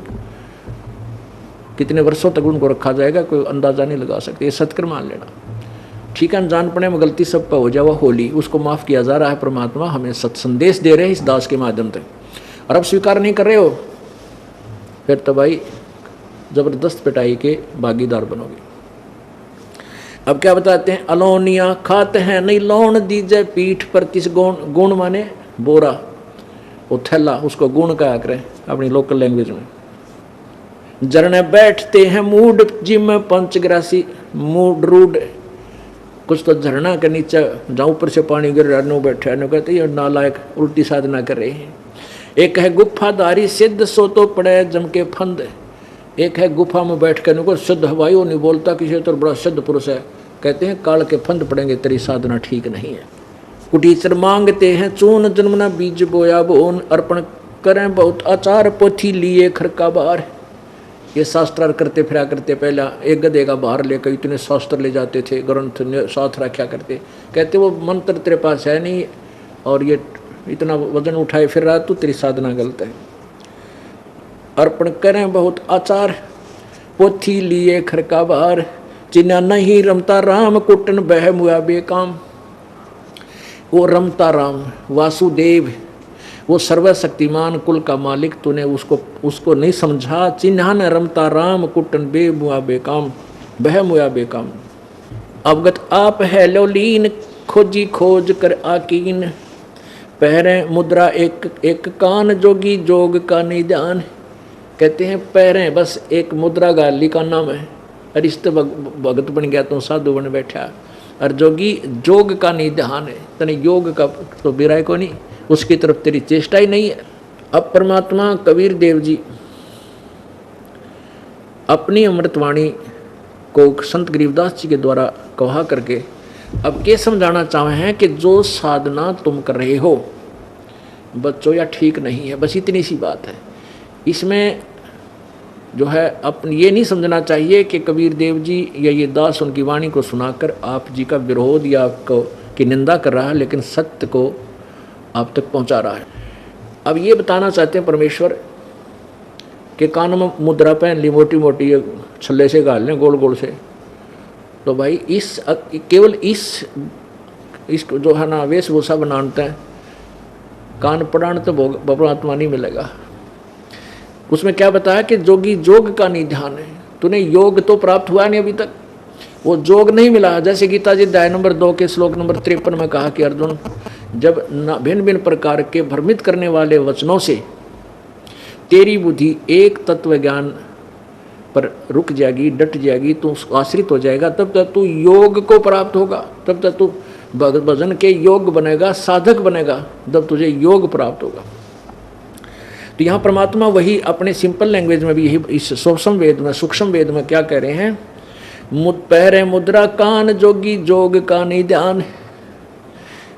[SPEAKER 1] कितने वर्षों तक उनको रखा जाएगा, कोई अंदाजा नहीं लगा सकते। ये सत्कर मान लेना। ठीक है, अनजानपने में गलती सब पर हो जाए, वो होली, उसको माफ़ किया जा रहा है। परमात्मा हमें सत संदेश दे रहे हैं इस दास के माध्यम से, और अब स्वीकार नहीं कर रहे हो, फिर तो भाई जबरदस्त पिटाई के भागीदार बनोगे। अब क्या बताते हैं, अलोनिया खाते हैं नहीं लौन दीजे पीठ पर किस गुण, गुण माने बोरा, वो थैला, उसको गुण कहा करें अपनी लोकल लैंग्वेज में। जरने बैठते हैं मूड जिम पंचग्रासी, मूड रूड, कुछ तो झरना के नीचे जहाँ ऊपर से पानी गिर रहा है, बैठे हैं, कहते ये नालायक उल्टी साधना कर रहे हैं। एक है गुफाधारी सिद्ध सो तो पड़े जम के फंद, एक है गुफा में बैठ कर नुको सिद्ध हवाई, वो नहीं बोलता किसी तो बड़ा सिद्ध पुरुष है, कहते हैं काल के फंद पड़ेंगे, तेरी साधना ठीक नहीं है। कुटीचर मांगते हैं चून जन्मना बीज बोया बोन, अर्पण करें बहुत आचार पोथी लिए खरका बार। ये शास्त्रार्थ करते फिरा करते, पहला एक गधे का बाहर लेकर इतने शास्त्र ले जाते थे, ग्रंथ साथ रखा करते, कहते वो मंत्र तेरे पास है नहीं और ये इतना वजन उठाए फिर रहा, तो तेरी साधना गलत है। अर्पण करें बहुत आचार पोथी लिए खरका बार, चिन्ह नहीं रमता राम कुटन बह मुआ बेकाम। वो रमता राम वासुदेव, वो सर्वशक्तिमान कुल का मालिक, तूने उसको नहीं समझा। चिन्ह न रमता राम कुटन बे मुआ बेकाम, बह मुआ बेकाम। अवगत आप है लोलीन खोजी खोज कर आकीन, पैरें मुद्रा एक एक कान जोगी जोग का निदान। कहते हैं पैरें बस एक मुद्रा गाली का नाम है, अरिष्ट भगत बन गया तो साधु बन बैठा, और जोगी जोग का निधान है, तने योग का तो बिराय को नहीं, उसकी तरफ तेरी चेष्टा ही नहीं है। अब परमात्मा कबीर देव जी अपनी अमृतवाणी को संत गरीबदास जी के द्वारा कहा करके अब ये समझाना चाहे हैं कि जो साधना तुम कर रहे हो बच्चों या ठीक नहीं है, बस इतनी सी बात है। इसमें जो है अपन ये नहीं समझना चाहिए कि कबीर देव जी या ये दास उनकी वाणी को सुनाकर आप जी का विरोध या आपको की निंदा कर रहा है, लेकिन सत्य को आप तक पहुंचा रहा है। अब ये बताना चाहते हैं परमेश्वर कि कान में मुद्रा पहन ली, मोटी मोटी छल्ले से गाल लें गोल गोल से, तो भाई इस केवल इस जो है ना वेशभूषा बनाते हैं, कान पढ़ाने तो परमात्मा नहीं मिलेगा। उसमें क्या बताया कि जोगी जोग का निधान है, तूने योग तो प्राप्त हुआ नहीं अभी तक, वो जोग नहीं मिला। जैसे गीता जी अध्याय नंबर 2 के श्लोक नंबर 53 में कहा कि अर्जुन, जब भिन्न भिन्न प्रकार के भ्रमित करने वाले वचनों से तेरी बुद्धि एक तत्व ज्ञान पर रुक जाएगी, डट जाएगी, तू आश्रित हो जाएगा, तब तक तू योग को प्राप्त होगा, तब तक तू भजन के योग बनेगा, साधक बनेगा, जब तुझे योग प्राप्त होगा। तो यहाँ परमात्मा वही अपने सिंपल लैंग्वेज में भी यही इस सूक्ष्म वेद में क्या कह रहे हैं, पैरे मुद्रा कान जोगी जोग का निधान,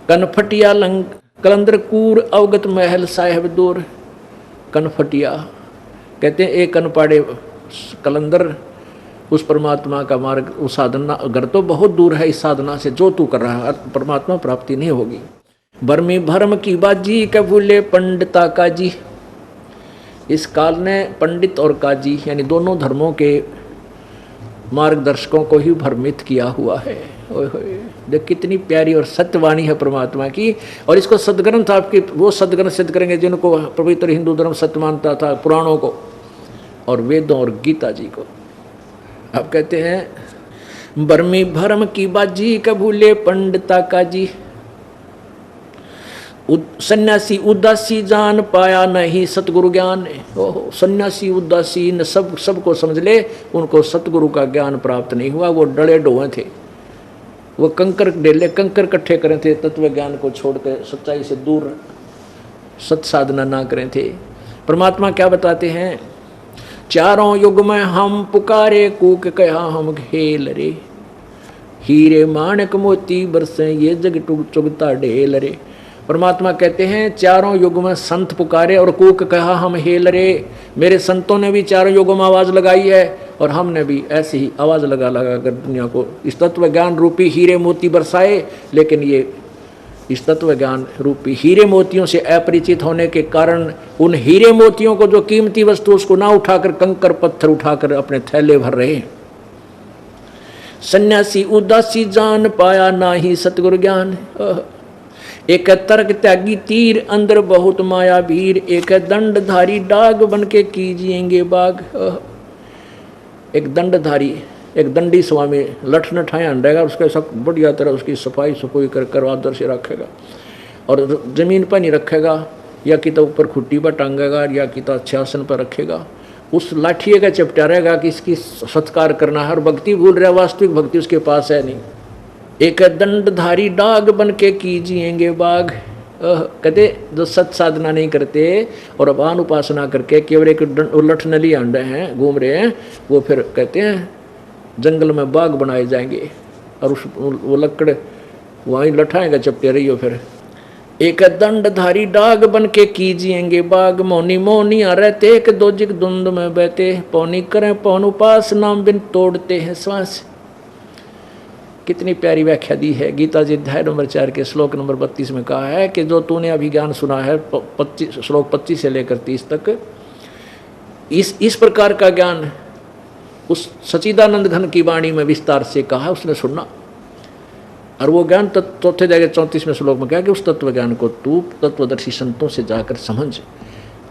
[SPEAKER 1] कनफटिया लंग कलंदर कूर अवगत महल साहेब दूर। कनफटिया कहते हैं एक कनपाड़े कलंदर, उस परमात्मा का मार्ग, उस साधना घर तो बहुत दूर है इस साधना से जो तू कर रहा है, परमात्मा प्राप्ति नहीं होगी। भरमी भरम की बाजी के भूले पंडिता काजी। इस काल ने पंडित और काजी यानी दोनों धर्मों के मार्गदर्शकों को ही भ्रमित किया हुआ है। देख कितनी प्यारी और सत्यवाणी है परमात्मा की, और इसको सदग्रंथ आपकी वो सदग्रंथ सिद्ध करेंगे जिनको पवित्र हिंदू धर्म सत्य मानता था, पुराणों को और वेदों और गीता जी को। आप कहते हैं बर्मी भरम की बाजी कबूले पंडिता काजी, सन्यासी उदासी जान पाया नहीं सतगुरु ज्ञान। ओहो, सन्यासी उदासी न सबको समझ ले, उनको सतगुरु का ज्ञान प्राप्त नहीं हुआ, वो डले डोए थे, वो कंकर डेले कंकर इकट्ठे करें थे, तत्व ज्ञान को छोड़कर सच्चाई से दूर सत साधना ना करें थे। परमात्मा क्या बताते हैं, चारों युग में हम पुकारे कूक कहा हम खेल रे, हीरे माणक मोती बरसे ये जग चुगता ढेल रे। परमात्मा कहते हैं चारों युग में संत पुकारे और कूक कहा हम हेल रे। मेरे संतों ने भी चारों युगों में आवाज़ लगाई है और हमने भी ऐसे ही आवाज़ लगा लगा कर दुनिया को इस तत्व ज्ञान रूपी हीरे मोती बरसाए, लेकिन ये इस तत्व ज्ञान रूपी हीरे मोतियों से अपरिचित होने के कारण उन हीरे मोतियों को जो कीमती वस्तु उसको ना उठाकर कंकर पत्थर उठाकर अपने थैले भर रहे हैं। सन्यासी उदासी जान पाया ना ही सतगुरु ज्ञान। एक है तर्क त्यागी तीर अंदर बहुत माया भीर, एक है दंडधारी डाग बन के कीजिएंगे बाग। एक दंडधारी, एक दंडी स्वामी लठ न ठाया रहेगा, उसके सब बढ़िया तरह उसकी सफाई सफाई कर आदर से रखेगा, और जमीन पर नहीं रखेगा, या कि तो ऊपर खुट्टी पर टांगेगा, या कि तो अच्छे आसन पर रखेगा। उस लाठिए का चपटा रहेगा कि इसकी सत्कार करना है, और भक्ति भूल रहा, वास्तविक भक्ति उसके पास है नहीं। एक दंडधारी डाग बन के कीजिएंगे बाग। कहते जो सत साधना नहीं करते और अपान उपासना करके केवल एक उलट नली अंडे हैं घूम रहे हैं, वो फिर कहते हैं जंगल में बाग बनाए जाएंगे, और उस वो लकड़ वहीं लठाएगा चपटे रही हो। फिर एक दंडधारी डाग बन के कीजिएंगे बाग, मौनी मौनिया रहते एक दोजिक धुंध में बहते, पौनी करें पौन उपास नाम बिन तोड़ते हैं श्वास। कितनी प्यारी व्याख्या दी है। गीता जी अध्याय नंबर 4 के श्लोक नंबर 32 में कहा है कि जो तूने अभी ज्ञान सुना है, 25 श्लोक 25 से लेकर 30 तक, इस प्रकार का ज्ञान उस सच्चिदानंद घन की वाणी में विस्तार से कहा, उसने सुना। और वो ज्ञान चौथे जगह 34वें श्लोक में कहा कि उस तत्व ज्ञान को तू तत्वदर्शी संतों से जाकर समझ,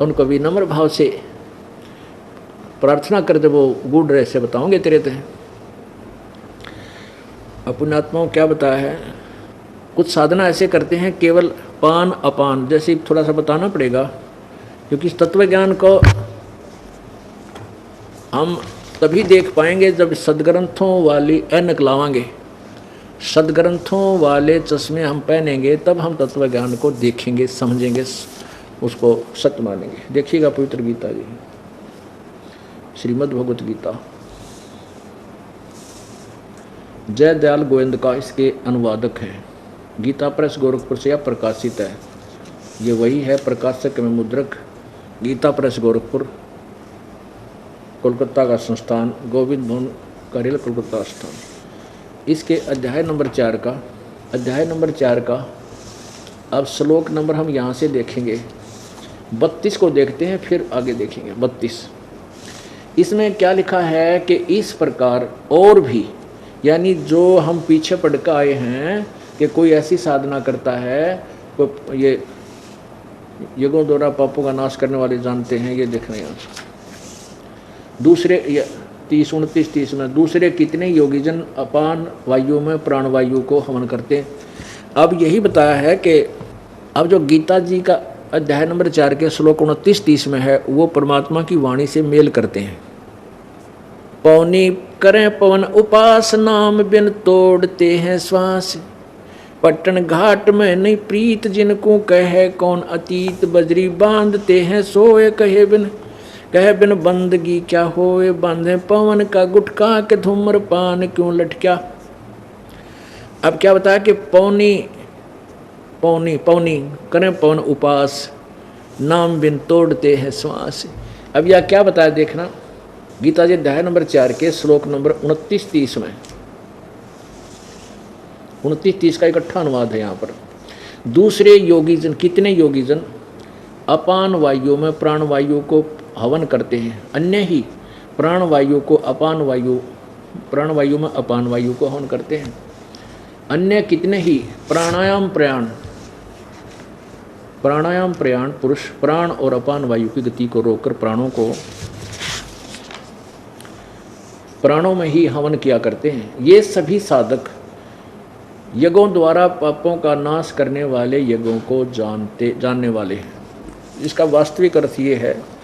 [SPEAKER 1] उनको विनम्र भाव से प्रार्थना कर दे, वो गूढ़ रहे से बताओगे तेरे ते। पुण्यात्माओं क्या बताया है, कुछ साधना ऐसे करते हैं केवल पान अपान, जैसे थोड़ा सा बताना पड़ेगा, क्योंकि इस तत्व ज्ञान को हम तभी देख पाएंगे जब सदग्रंथों वाली ऐनक लावांगे, सदग्रंथों वाले चश्मे हम पहनेंगे, तब हम तत्व ज्ञान को देखेंगे, समझेंगे, उसको सत्य मानेंगे। देखिएगा पवित्र गीता जी, श्रीमद् भगवत गीता, जय दयाल गोविंद का इसके अनुवादक हैं। गीता प्रेस गोरखपुर से यह प्रकाशित है। ये वही है प्रकाशक में मुद्रक, गीता प्रेस गोरखपुर, कोलकाता का संस्थान, गोविंद भवन करेल कोलकाता स्थान। इसके अध्याय नंबर 4 का अब श्लोक नंबर हम यहाँ से देखेंगे, 32 को देखते हैं, फिर आगे देखेंगे 32। इसमें क्या लिखा है कि इस प्रकार और भी, यानी जो हम पीछे पढ़ कर आए हैं कि कोई ऐसी साधना करता है, कोई ये युगों द्वारा पापों का नाश करने वाले जानते हैं, ये देखना यहाँ दूसरे 30-29 में, दूसरे कितने योगीजन अपान वायु में प्राणवायु को हवन करते हैं। अब यही बताया है कि अब जो गीता जी का अध्याय नंबर 4 के श्लोक 29-30 में है, वो परमात्मा की वाणी से मेल करते हैं। पौनी करें पवन उपास नाम बिन तोड़ते हैं श्वास, पट्टन घाट में नहीं प्रीत जिनको कहे कौन अतीत, बजरी बांधते हैं सोए कहे बिन बंदगी क्या होए, बांधे पवन का गुटका के धूम्र पान क्यों लटक्या। अब क्या बताया कि पौनी करें पवन उपास नाम बिन तोड़ते हैं श्वास। अब यह क्या बताया देखना, गीता जी अध्याय नंबर 4 के श्लोक नंबर 29-30 में, 29-30 का इकट्ठा अनुवाद है यहाँ पर। दूसरे योगीजन, कितने योगीजन अपान वायु में प्राण वायु को हवन करते हैं, अन्य ही प्राण वायु को अपान वायु, प्राण वायु में अपान वायु को हवन करते हैं। अन्य कितने ही प्राणायाम प्रयाण पुरुष प्राण और अपान वायु की गति को रोककर प्राणों में ही हवन किया करते हैं। ये सभी साधक यज्ञों द्वारा पापों का नाश करने वाले यज्ञों को जानने वाले हैं। इसका वास्तविक अर्थ ये है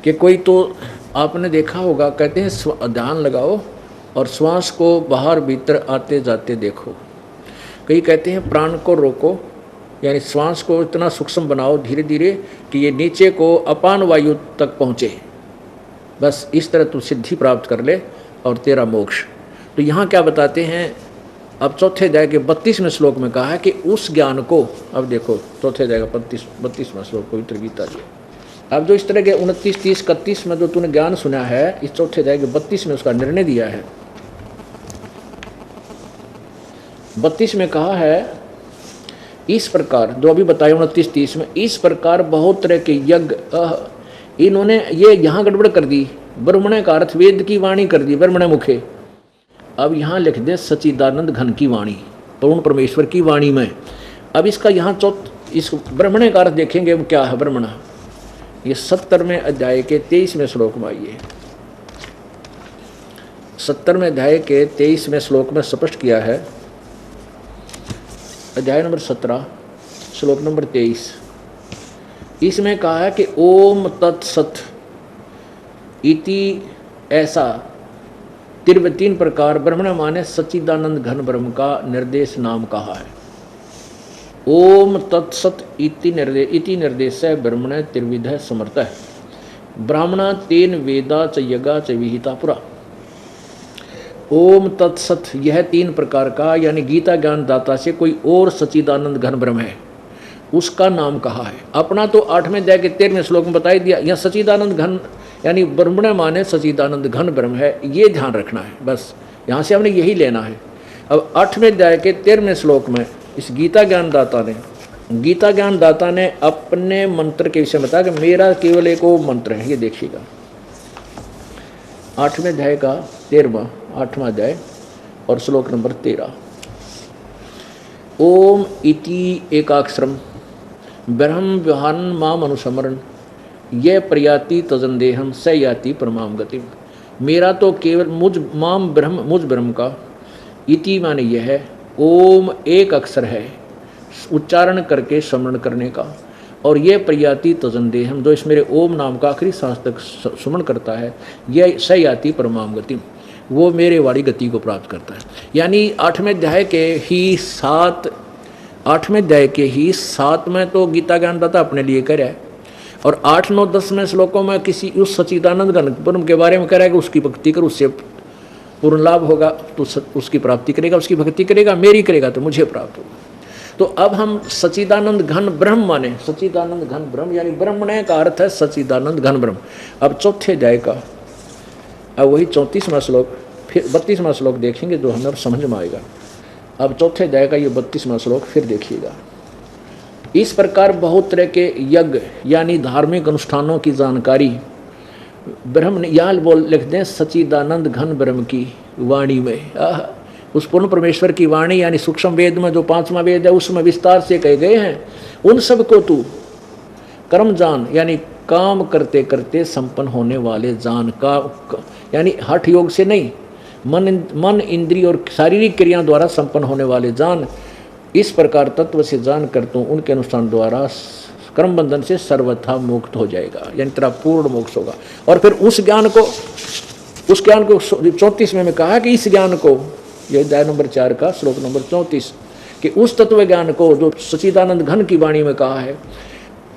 [SPEAKER 1] कि कोई तो आपने देखा होगा, कहते हैं ध्यान लगाओ और श्वास को बाहर भीतर आते जाते देखो। कई कहते हैं प्राण को रोको, यानी श्वास को इतना सूक्ष्म बनाओ धीरे धीरे कि ये नीचे को अपान वायु तक पहुँचे, बस इस तरह तू सिद्धि प्राप्त कर ले और तेरा मोक्ष। तो यहाँ क्या बताते हैं, अब चौथे अध्याय के 32वें श्लोक में कहा है कि उस ज्ञान को, अब देखो चौथे अध्याय का 32वां श्लोक पवित्र गीता जी। अब जो इस तरह के 29, 30, 31 में जो तूने ज्ञान सुना है, इस चौथे अध्याय के 32 में उसका निर्णय दिया है। 32 में कहा है इस प्रकार, जो अभी बताया 29, 30 में, इस प्रकार बहुत तरह के यज्ञ, इन्होंने ये यहाँ गड़बड़ कर दी, ब्रह्मणे का अर्थ वेद की वाणी कर दी, ब्रह्मणे मुखे। अब यहाँ लिख दे सच्चिदानंद घन की वाणी, पूर्ण परमेश्वर की वाणी में। अब इसका यहाँ इस ब्रह्मणे का अर्थ देखेंगे वो क्या है ब्रह्मणा। ये 70वें अध्याय के 23वें श्लोक में आइए। 70वें अध्याय के 23वें श्लोक में स्पष्ट किया है, अध्याय नंबर 17 श्लोक नंबर 23। इसमें कहा है कि ओम तत्सत इति, ऐसा 3 प्रकार ब्रह्मण माने सच्चिदानंद घन ब्रह्म का निर्देश नाम कहा है। ओम तत्सत इति निर्देश ब्रह्मण त्रिविध समर्थ ब्राह्मणा तेन वेदा च यगा च विहिता पुरा। ओम तत्सत, यह 3 प्रकार का यानी गीता ज्ञान दाता से कोई और सच्चिदानंद घन ब्रह्म है, उसका नाम कहा है। अपना तो 8वें अध्याय के 13वें श्लोक में बताई दिया। यह सच्चिदानंद घन यानी ब्रह्मण माने सच्चिदानंद घन ब्रह्म है, ये ध्यान रखना है बस। यहाँ से हमने यही लेना है। अब 8वें अध्याय के 13वें श्लोक में इस गीता ज्ञान दाता ने अपने मंत्र के विषय बताया कि मेरा केवल एक वो मंत्र है। ये देखिएगा 8वें अध्याय का 8वां अध्याय और श्लोक नंबर 13। ओम इति एकाक्षरम ब्रह्म व्यहान माम अनुसमरण यह प्रयाति तजंदेहम स याति परमाम गतिम। मेरा तो केवल मुझ ब्रह्म का, इति माने यह है, ओम एक अक्षर है उच्चारण करके स्मरण करने का, और यह प्रयाति तजंदेहम जो इस मेरे ओम नाम का आखिरी सांस तक स्मरण करता है, यह स याति परमाम गतिम, वो मेरे वाली गति को प्राप्त करता है। यानी 8वें अध्याय के ही 7 में तो गीता ज्ञानदाता अपने लिए कह रहा है, और 8, 9, 10वें श्लोकों में किसी उस सच्चिदानंद घन ब्रह्म के बारे में कह रहा है कि उसकी भक्ति कर, उससे पूर्ण लाभ होगा, तो उसकी प्राप्ति करेगा, उसकी भक्ति करेगा, मेरी करेगा तो मुझे प्राप्त होगा। तो अब हम सच्चिदानंद घन ब्रह्म माने, सच्चिदानंद घन ब्रह्म यानी ब्रह्मण्य का अर्थ है सच्चिदानंद घन ब्रह्म। अब 4थे अध्याय का अब वही 34वां श्लोक, फिर 32वां श्लोक देखेंगे जो हमें समझ में आएगा। अब 4थे अध्याय का ये 32वां श्लोक फिर देखिएगा। इस प्रकार बहुत तरह के यज्ञ यानी धार्मिक अनुष्ठानों की जानकारी ब्रह्म ने यहाँ लिख दें सच्चिदानंद घन ब्रह्म की वाणी में। उस पूर्ण परमेश्वर की वाणी यानी सूक्ष्म वेद में जो 5वां वेद है उसमें विस्तार से कहे गए हैं। उन सब को तू कर्म जान यानी काम करते करते संपन्न होने वाले जान का, यानी हठ योग से नहीं, मन इंद्रिय और शारीरिक क्रियाओं द्वारा संपन्न होने वाले जान। इस प्रकार तत्व से जान कर तू उनके अनुष्ठान द्वारा कर्म बंधन से सर्वथा मुक्त हो जाएगा, यानी तेरा पूर्ण मोक्ष होगा। और फिर उस ज्ञान को 34वें में कहा कि इस ज्ञान को, यह अध्याय नंबर 4 का श्लोक नंबर 34, कि उस तत्व ज्ञान को जो सच्चिदानंद घन की वाणी में कहा है,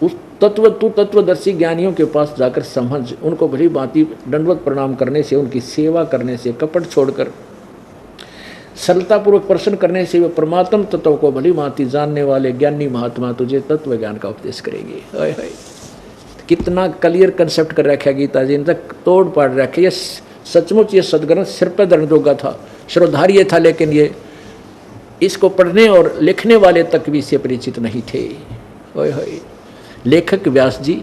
[SPEAKER 1] उस तत्वदर्शी ज्ञानियों के पास जाकर समझ, उनको भली भांति दंडवत प्रणाम करने से, उनकी सेवा करने से, कपट छोड़कर सरलतापूर्वक प्रश्न करने से वे परमात्म तत्व को भली भांति जानने वाले ज्ञानी महात्मा तुझे तत्व ज्ञान का उपदेश करेंगे। हाय कितना क्लियर कंसेप्ट कर रखा है गीता जी ने, तक तोड़ पाड़ रखे। ये सचमुच ये सदग्रंथ सिर पर धरने जोगा था, श्रद्धार्य था, लेकिन ये इसको पढ़ने और लिखने वाले तक भी इससे परिचित नहीं थे। हाय लेखक व्यास जी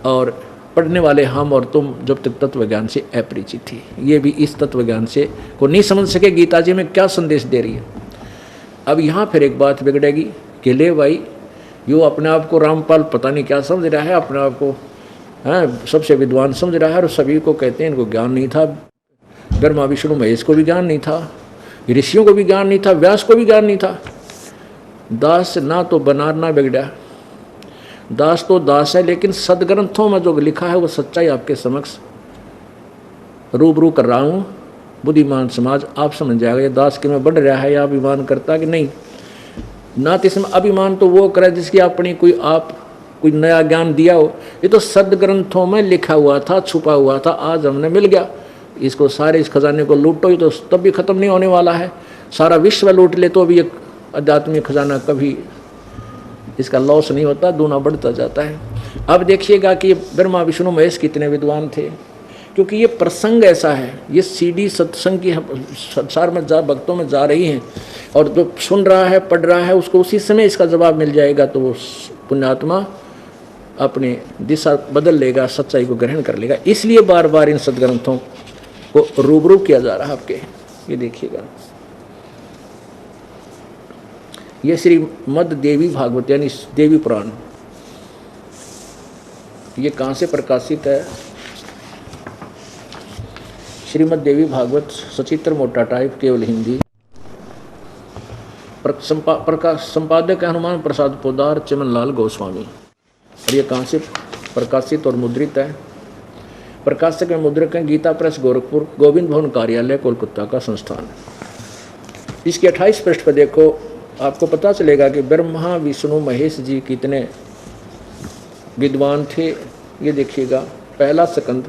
[SPEAKER 1] और पढ़ने वाले हम और तुम जब तक तत्व ज्ञान से अपरिचित थी, ये भी इस तत्व ज्ञान से को नहीं समझ सके गीता जी में क्या संदेश दे रही है। अब यहाँ फिर एक बात बिगड़ेगी कि ले भाई यो अपने आप को रामपाल पता नहीं क्या समझ रहा है, अपने आप को सबसे विद्वान समझ रहा है, और सभी को कहते हैं इनको ज्ञान नहीं था। ब्रह्मा विष्णु महेश को भी ज्ञान नहीं था, ऋषियों को भी ज्ञान नहीं था, व्यास को भी ज्ञान नहीं था। दास ना तो बनार ना बिगड़ा, दास तो दास है, लेकिन सदग्रंथों में जो लिखा है वो सच्चाई आपके समक्ष रूबरू कर रहा हूँ। बुद्धिमान समाज आप समझ जाएगा ये दास के में बढ़ रहा है या अभिमान करता कि नहीं। ना तो इसमें अभिमान तो वो करे जिसकी अपनी कोई नया ज्ञान दिया हो। ये तो सदग्रंथों में लिखा हुआ था, छुपा हुआ था, आज हमने मिल गया। इसको सारे इस खजाने को लूटो ही तो तब भी ख़त्म नहीं होने वाला है। सारा विश्व लूट ले तो भी एक आध्यात्मिक खजाना कभी इसका लॉस नहीं होता, दूना बढ़ता जाता है। अब देखिएगा कि ब्रह्मा विष्णु महेश कितने विद्वान थे, क्योंकि ये प्रसंग ऐसा है, ये सीडी सत्संग की संसार में भक्तों में जा रही हैं, और जो सुन रहा है पढ़ रहा है उसको उसी समय इसका जवाब मिल जाएगा, तो वो पुण्यात्मा अपनी दिशा बदल लेगा, सच्चाई को ग्रहण कर लेगा। इसलिए बार बार इन सदग्रंथों को रूबरू किया जा रहा है आपके। ये देखिएगा, ये श्रीमद् देवी भागवत यानी देवी पुराण, ये कहाँ से प्रकाशित है? श्रीमद् देवी भागवत, सचित्र मोटा टाइप, केवल हिंदी। संपादक हनुमान प्रसाद पोदार, चमनलाल गोस्वामी। और ये कहाँ से प्रकाशित और मुद्रित है? प्रकाशक में मुद्रक हैं गीता प्रेस गोरखपुर, गोविंद भवन कार्यालय, कोलकाता का संस्थान। इसके 28 पृष्ठ पर देखो, आपको पता चलेगा कि ब्रह्मा विष्णु महेश जी कितने विद्वान थे। ये देखिएगा, पहला स्कंद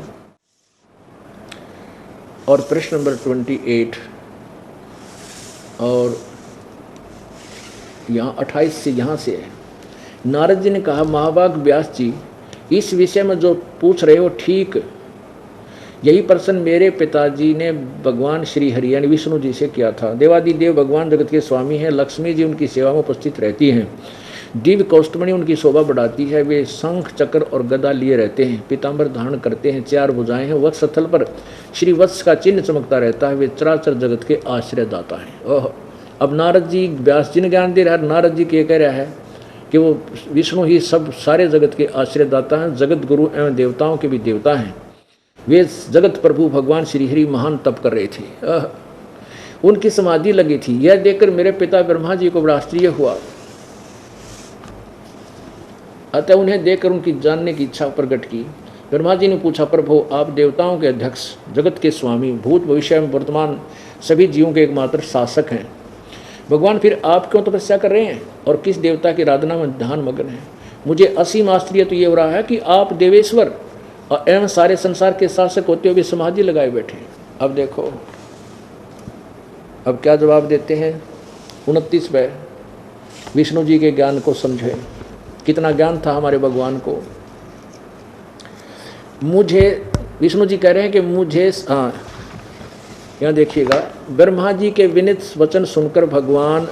[SPEAKER 1] और प्रश्न नंबर 28 और यहाँ 28 से यहाँ से है। नारद जी ने कहा, महाभाग व्यास जी, इस विषय में जो पूछ रहे हो ठीक यही प्रश्न मेरे पिताजी ने भगवान श्री हरि यानी विष्णु जी से किया था। देवादिदेव भगवान जगत के स्वामी हैं, लक्ष्मी जी उनकी सेवा में उपस्थित रहती हैं, दिव्य कौष्टमणि उनकी शोभा बढ़ाती है, वे शंख चक्र और गदा लिए रहते हैं, पीताम्बर धारण करते हैं, 4 भुजाएं हैं, वत्स स्थल पर श्री वत्स का चिन्ह चमकता रहता है, वे चराचर जगत के आश्रय दाता हैं। ओह, अब नारद जी व्यास जी ने ज्ञान दे रहा है। नारद जी के कह रहा है कि वो विष्णु ही सब सारे जगत के आश्रय दाता हैं, जगत गुरु एवं देवताओं के भी देवता हैं। वे जगत प्रभु भगवान श्री हरि महान तप कर रहे थे, उनकी समाधि लगी थी। यह देखकर मेरे पिता ब्रह्मा जी को बड़ा आश्चर्य हुआ, अतः उन्हें देखकर उनकी जानने की इच्छा प्रकट की। ब्रह्मा जी ने पूछा, प्रभु आप देवताओं के अध्यक्ष, जगत के स्वामी, भूत भविष्य एवं वर्तमान सभी जीवों के एकमात्र शासक हैं, भगवान फिर आप क्यों तपस्या कर रहे हैं और किस देवता की आराधना में ध्यान मग्न है? मुझे असीम आश्चर्य तो ये हो रहा है कि आप देवेश्वर और एवं सारे संसार के शासक होते हुए समाधि लगाए बैठे। अब देखो, अब क्या जवाब देते हैं? 29 में विष्णु जी के ज्ञान को समझे, कितना ज्ञान था हमारे भगवान को। मुझे विष्णु जी कह रहे हैं कि मुझे, यहाँ देखिएगा, ब्रह्मा जी के विनीत वचन सुनकर भगवान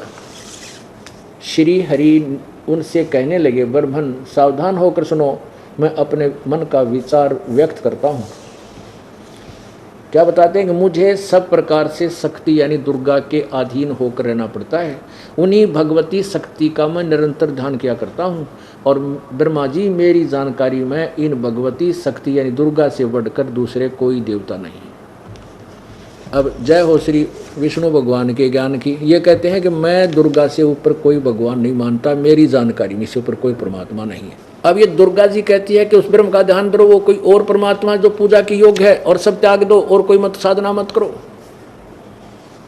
[SPEAKER 1] श्री हरि उनसे कहने लगे, ब्रह्मन सावधान होकर सुनो, मैं अपने मन का विचार व्यक्त करता हूँ। क्या बताते हैं कि मुझे सब प्रकार से शक्ति यानी दुर्गा के अधीन होकर रहना पड़ता है। उन्हीं भगवती शक्ति का मैं निरंतर ध्यान किया करता हूँ और ब्रह्मा जी मेरी जानकारी में इन भगवती शक्ति यानी दुर्गा से बढ़कर दूसरे कोई देवता नहीं। अब जय हो श्री विष्णु भगवान के ज्ञान की। ये कहते हैं कि मैं दुर्गा से ऊपर कोई भगवान नहीं मानता, मेरी जानकारी में से ऊपर कोई परमात्मा नहीं है। अब ये दुर्गा जी कहती है कि उस ब्रह्म का ध्यान करो, वो कोई और परमात्मा जो पूजा की योग्य है, और सब त्याग दो और कोई मत साधना मत करो।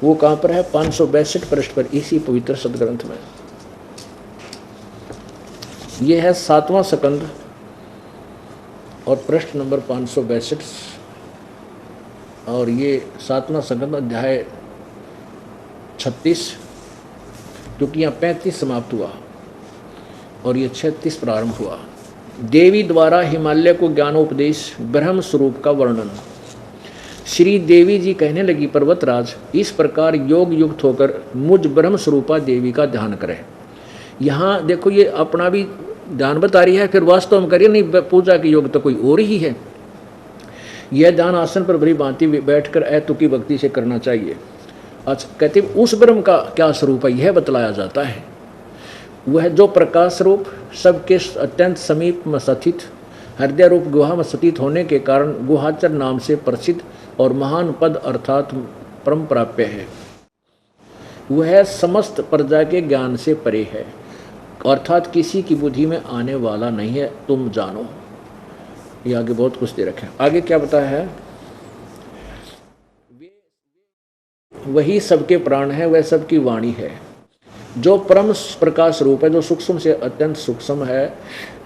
[SPEAKER 1] वो कहाँ पर है? 562 पृष्ठ पर इसी पवित्र सदग्रंथ में। ये है 7वां स्कंद और पृष्ठ नंबर 562 और ये 7वां स्कंद अध्याय 36, क्योंकि यहाँ 35 समाप्त हुआ और ये 36 प्रारंभ हुआ। देवी द्वारा हिमालय को ज्ञानोपदेश, ब्रह्म स्वरूप का वर्णन। श्री देवी जी कहने लगी, पर्वतराज इस प्रकार योग युक्त होकर मुझ ब्रह्म स्वरूपा देवी का ध्यान करें। यहाँ देखो, ये अपना भी ध्यान बता रही है, फिर वास्तव में करिए नहीं, पूजा की योग तो कोई और ही है। यह ध्यान आसन पर भली भांति बैठकर अतुकी भक्ति से करना चाहिए। अच्छा, कहते उस ब्रह्म का क्या स्वरूप है यह बतलाया जाता है। वह जो प्रकाश रूप, सबके अत्यंत समीप में स्थित, हृदय रूप गुहा में स्थित होने के कारण गुहाचर नाम से प्रसिद्ध और महान पद अर्थात परम प्राप्य है। वह समस्त प्रजा के ज्ञान से परे है, अर्थात किसी की बुद्धि में आने वाला नहीं है, तुम जानो। ये आगे बहुत कुछ दे रखे। आगे क्या बताया है? वही सबके प्राण है, वह सबकी वाणी है, जो परम प्रकाश रूप है, जो सूक्ष्म से अत्यंत सूक्ष्म है,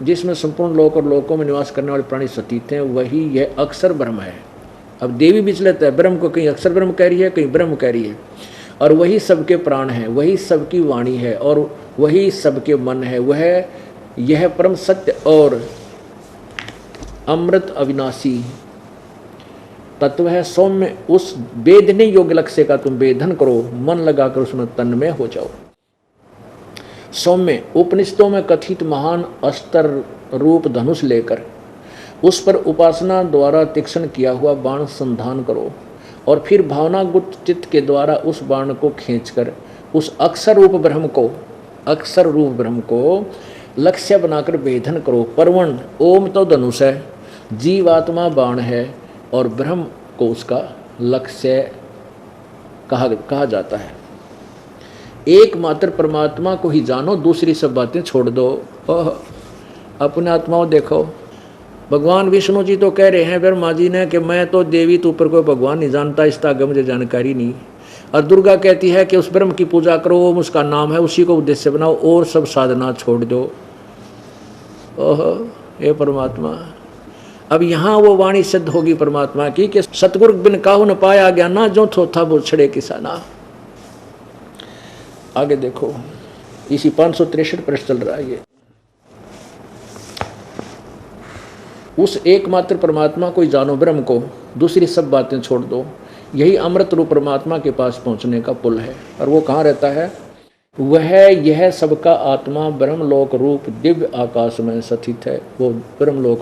[SPEAKER 1] जिसमें संपूर्ण लोक और लोकों में निवास करने वाले प्राणी स्थित हैं, वही यह अक्षर ब्रह्म है। अब देवी विचलित है, ब्रह्म को कहीं अक्षर ब्रह्म कह रही है, कहीं ब्रह्म कह रही है। और वही सबके प्राण है, वही सबकी वाणी है और वही सबके मन है। वह यह परम सत्य और अमृत अविनाशी तत्व है। सौम्य उस वेदने योग्य लक्ष्य का तुम वेदन करो, मन लगाकर उसमें तन्मय हो जाओ। सौम्य उपनिषदों में कथित महान अस्त्र रूप धनुष लेकर उस पर उपासना द्वारा तीक्ष्ण किया हुआ बाण संधान करो। और फिर भावनागुप्त चित्त के द्वारा उस बाण को खींचकर उस अक्षर रूप ब्रह्म को लक्ष्य बनाकर भेदन करो। परवण ओम तो धनुष है, जीवात्मा बाण है और ब्रह्म को उसका लक्ष्य कहा जाता है। एकमात्र परमात्मा को ही जानो, दूसरी सब बातें छोड़ दो। अपने आत्माओं देखो, भगवान विष्णु जी तो कह रहे हैं ब्रह्मा जी ने कि मैं तो देवी तो ऊपर कोई भगवान नहीं जानता, इसका आगे मुझे जानकारी नहीं। और दुर्गा कहती है कि उस ब्रह्म की पूजा करो, ओम उसका नाम है, उसी को उद्देश्य बनाओ और सब साधना छोड़ दो। ओहो ये परमात्मा। अब यहाँ वो वाणी सिद्ध होगी परमात्मा की कि सतगुरु बिन काहू न पाया गया ना, जो थोथा बुछड़े किसाना। आगे देखो, इसी 563 पृष्ठ चल रहा है ये। उस एकमात्र परमात्मा को ही जानो, ब्रह्म को, दूसरी सब बातें छोड़ दो। यही अमृत रूप परमात्मा के पास पहुंचने का पुल है। और वो कहाँ रहता है? वह यह सबका आत्मा ब्रह्मलोक रूप दिव्य आकाश में स्थित है। वो ब्रह्मलोक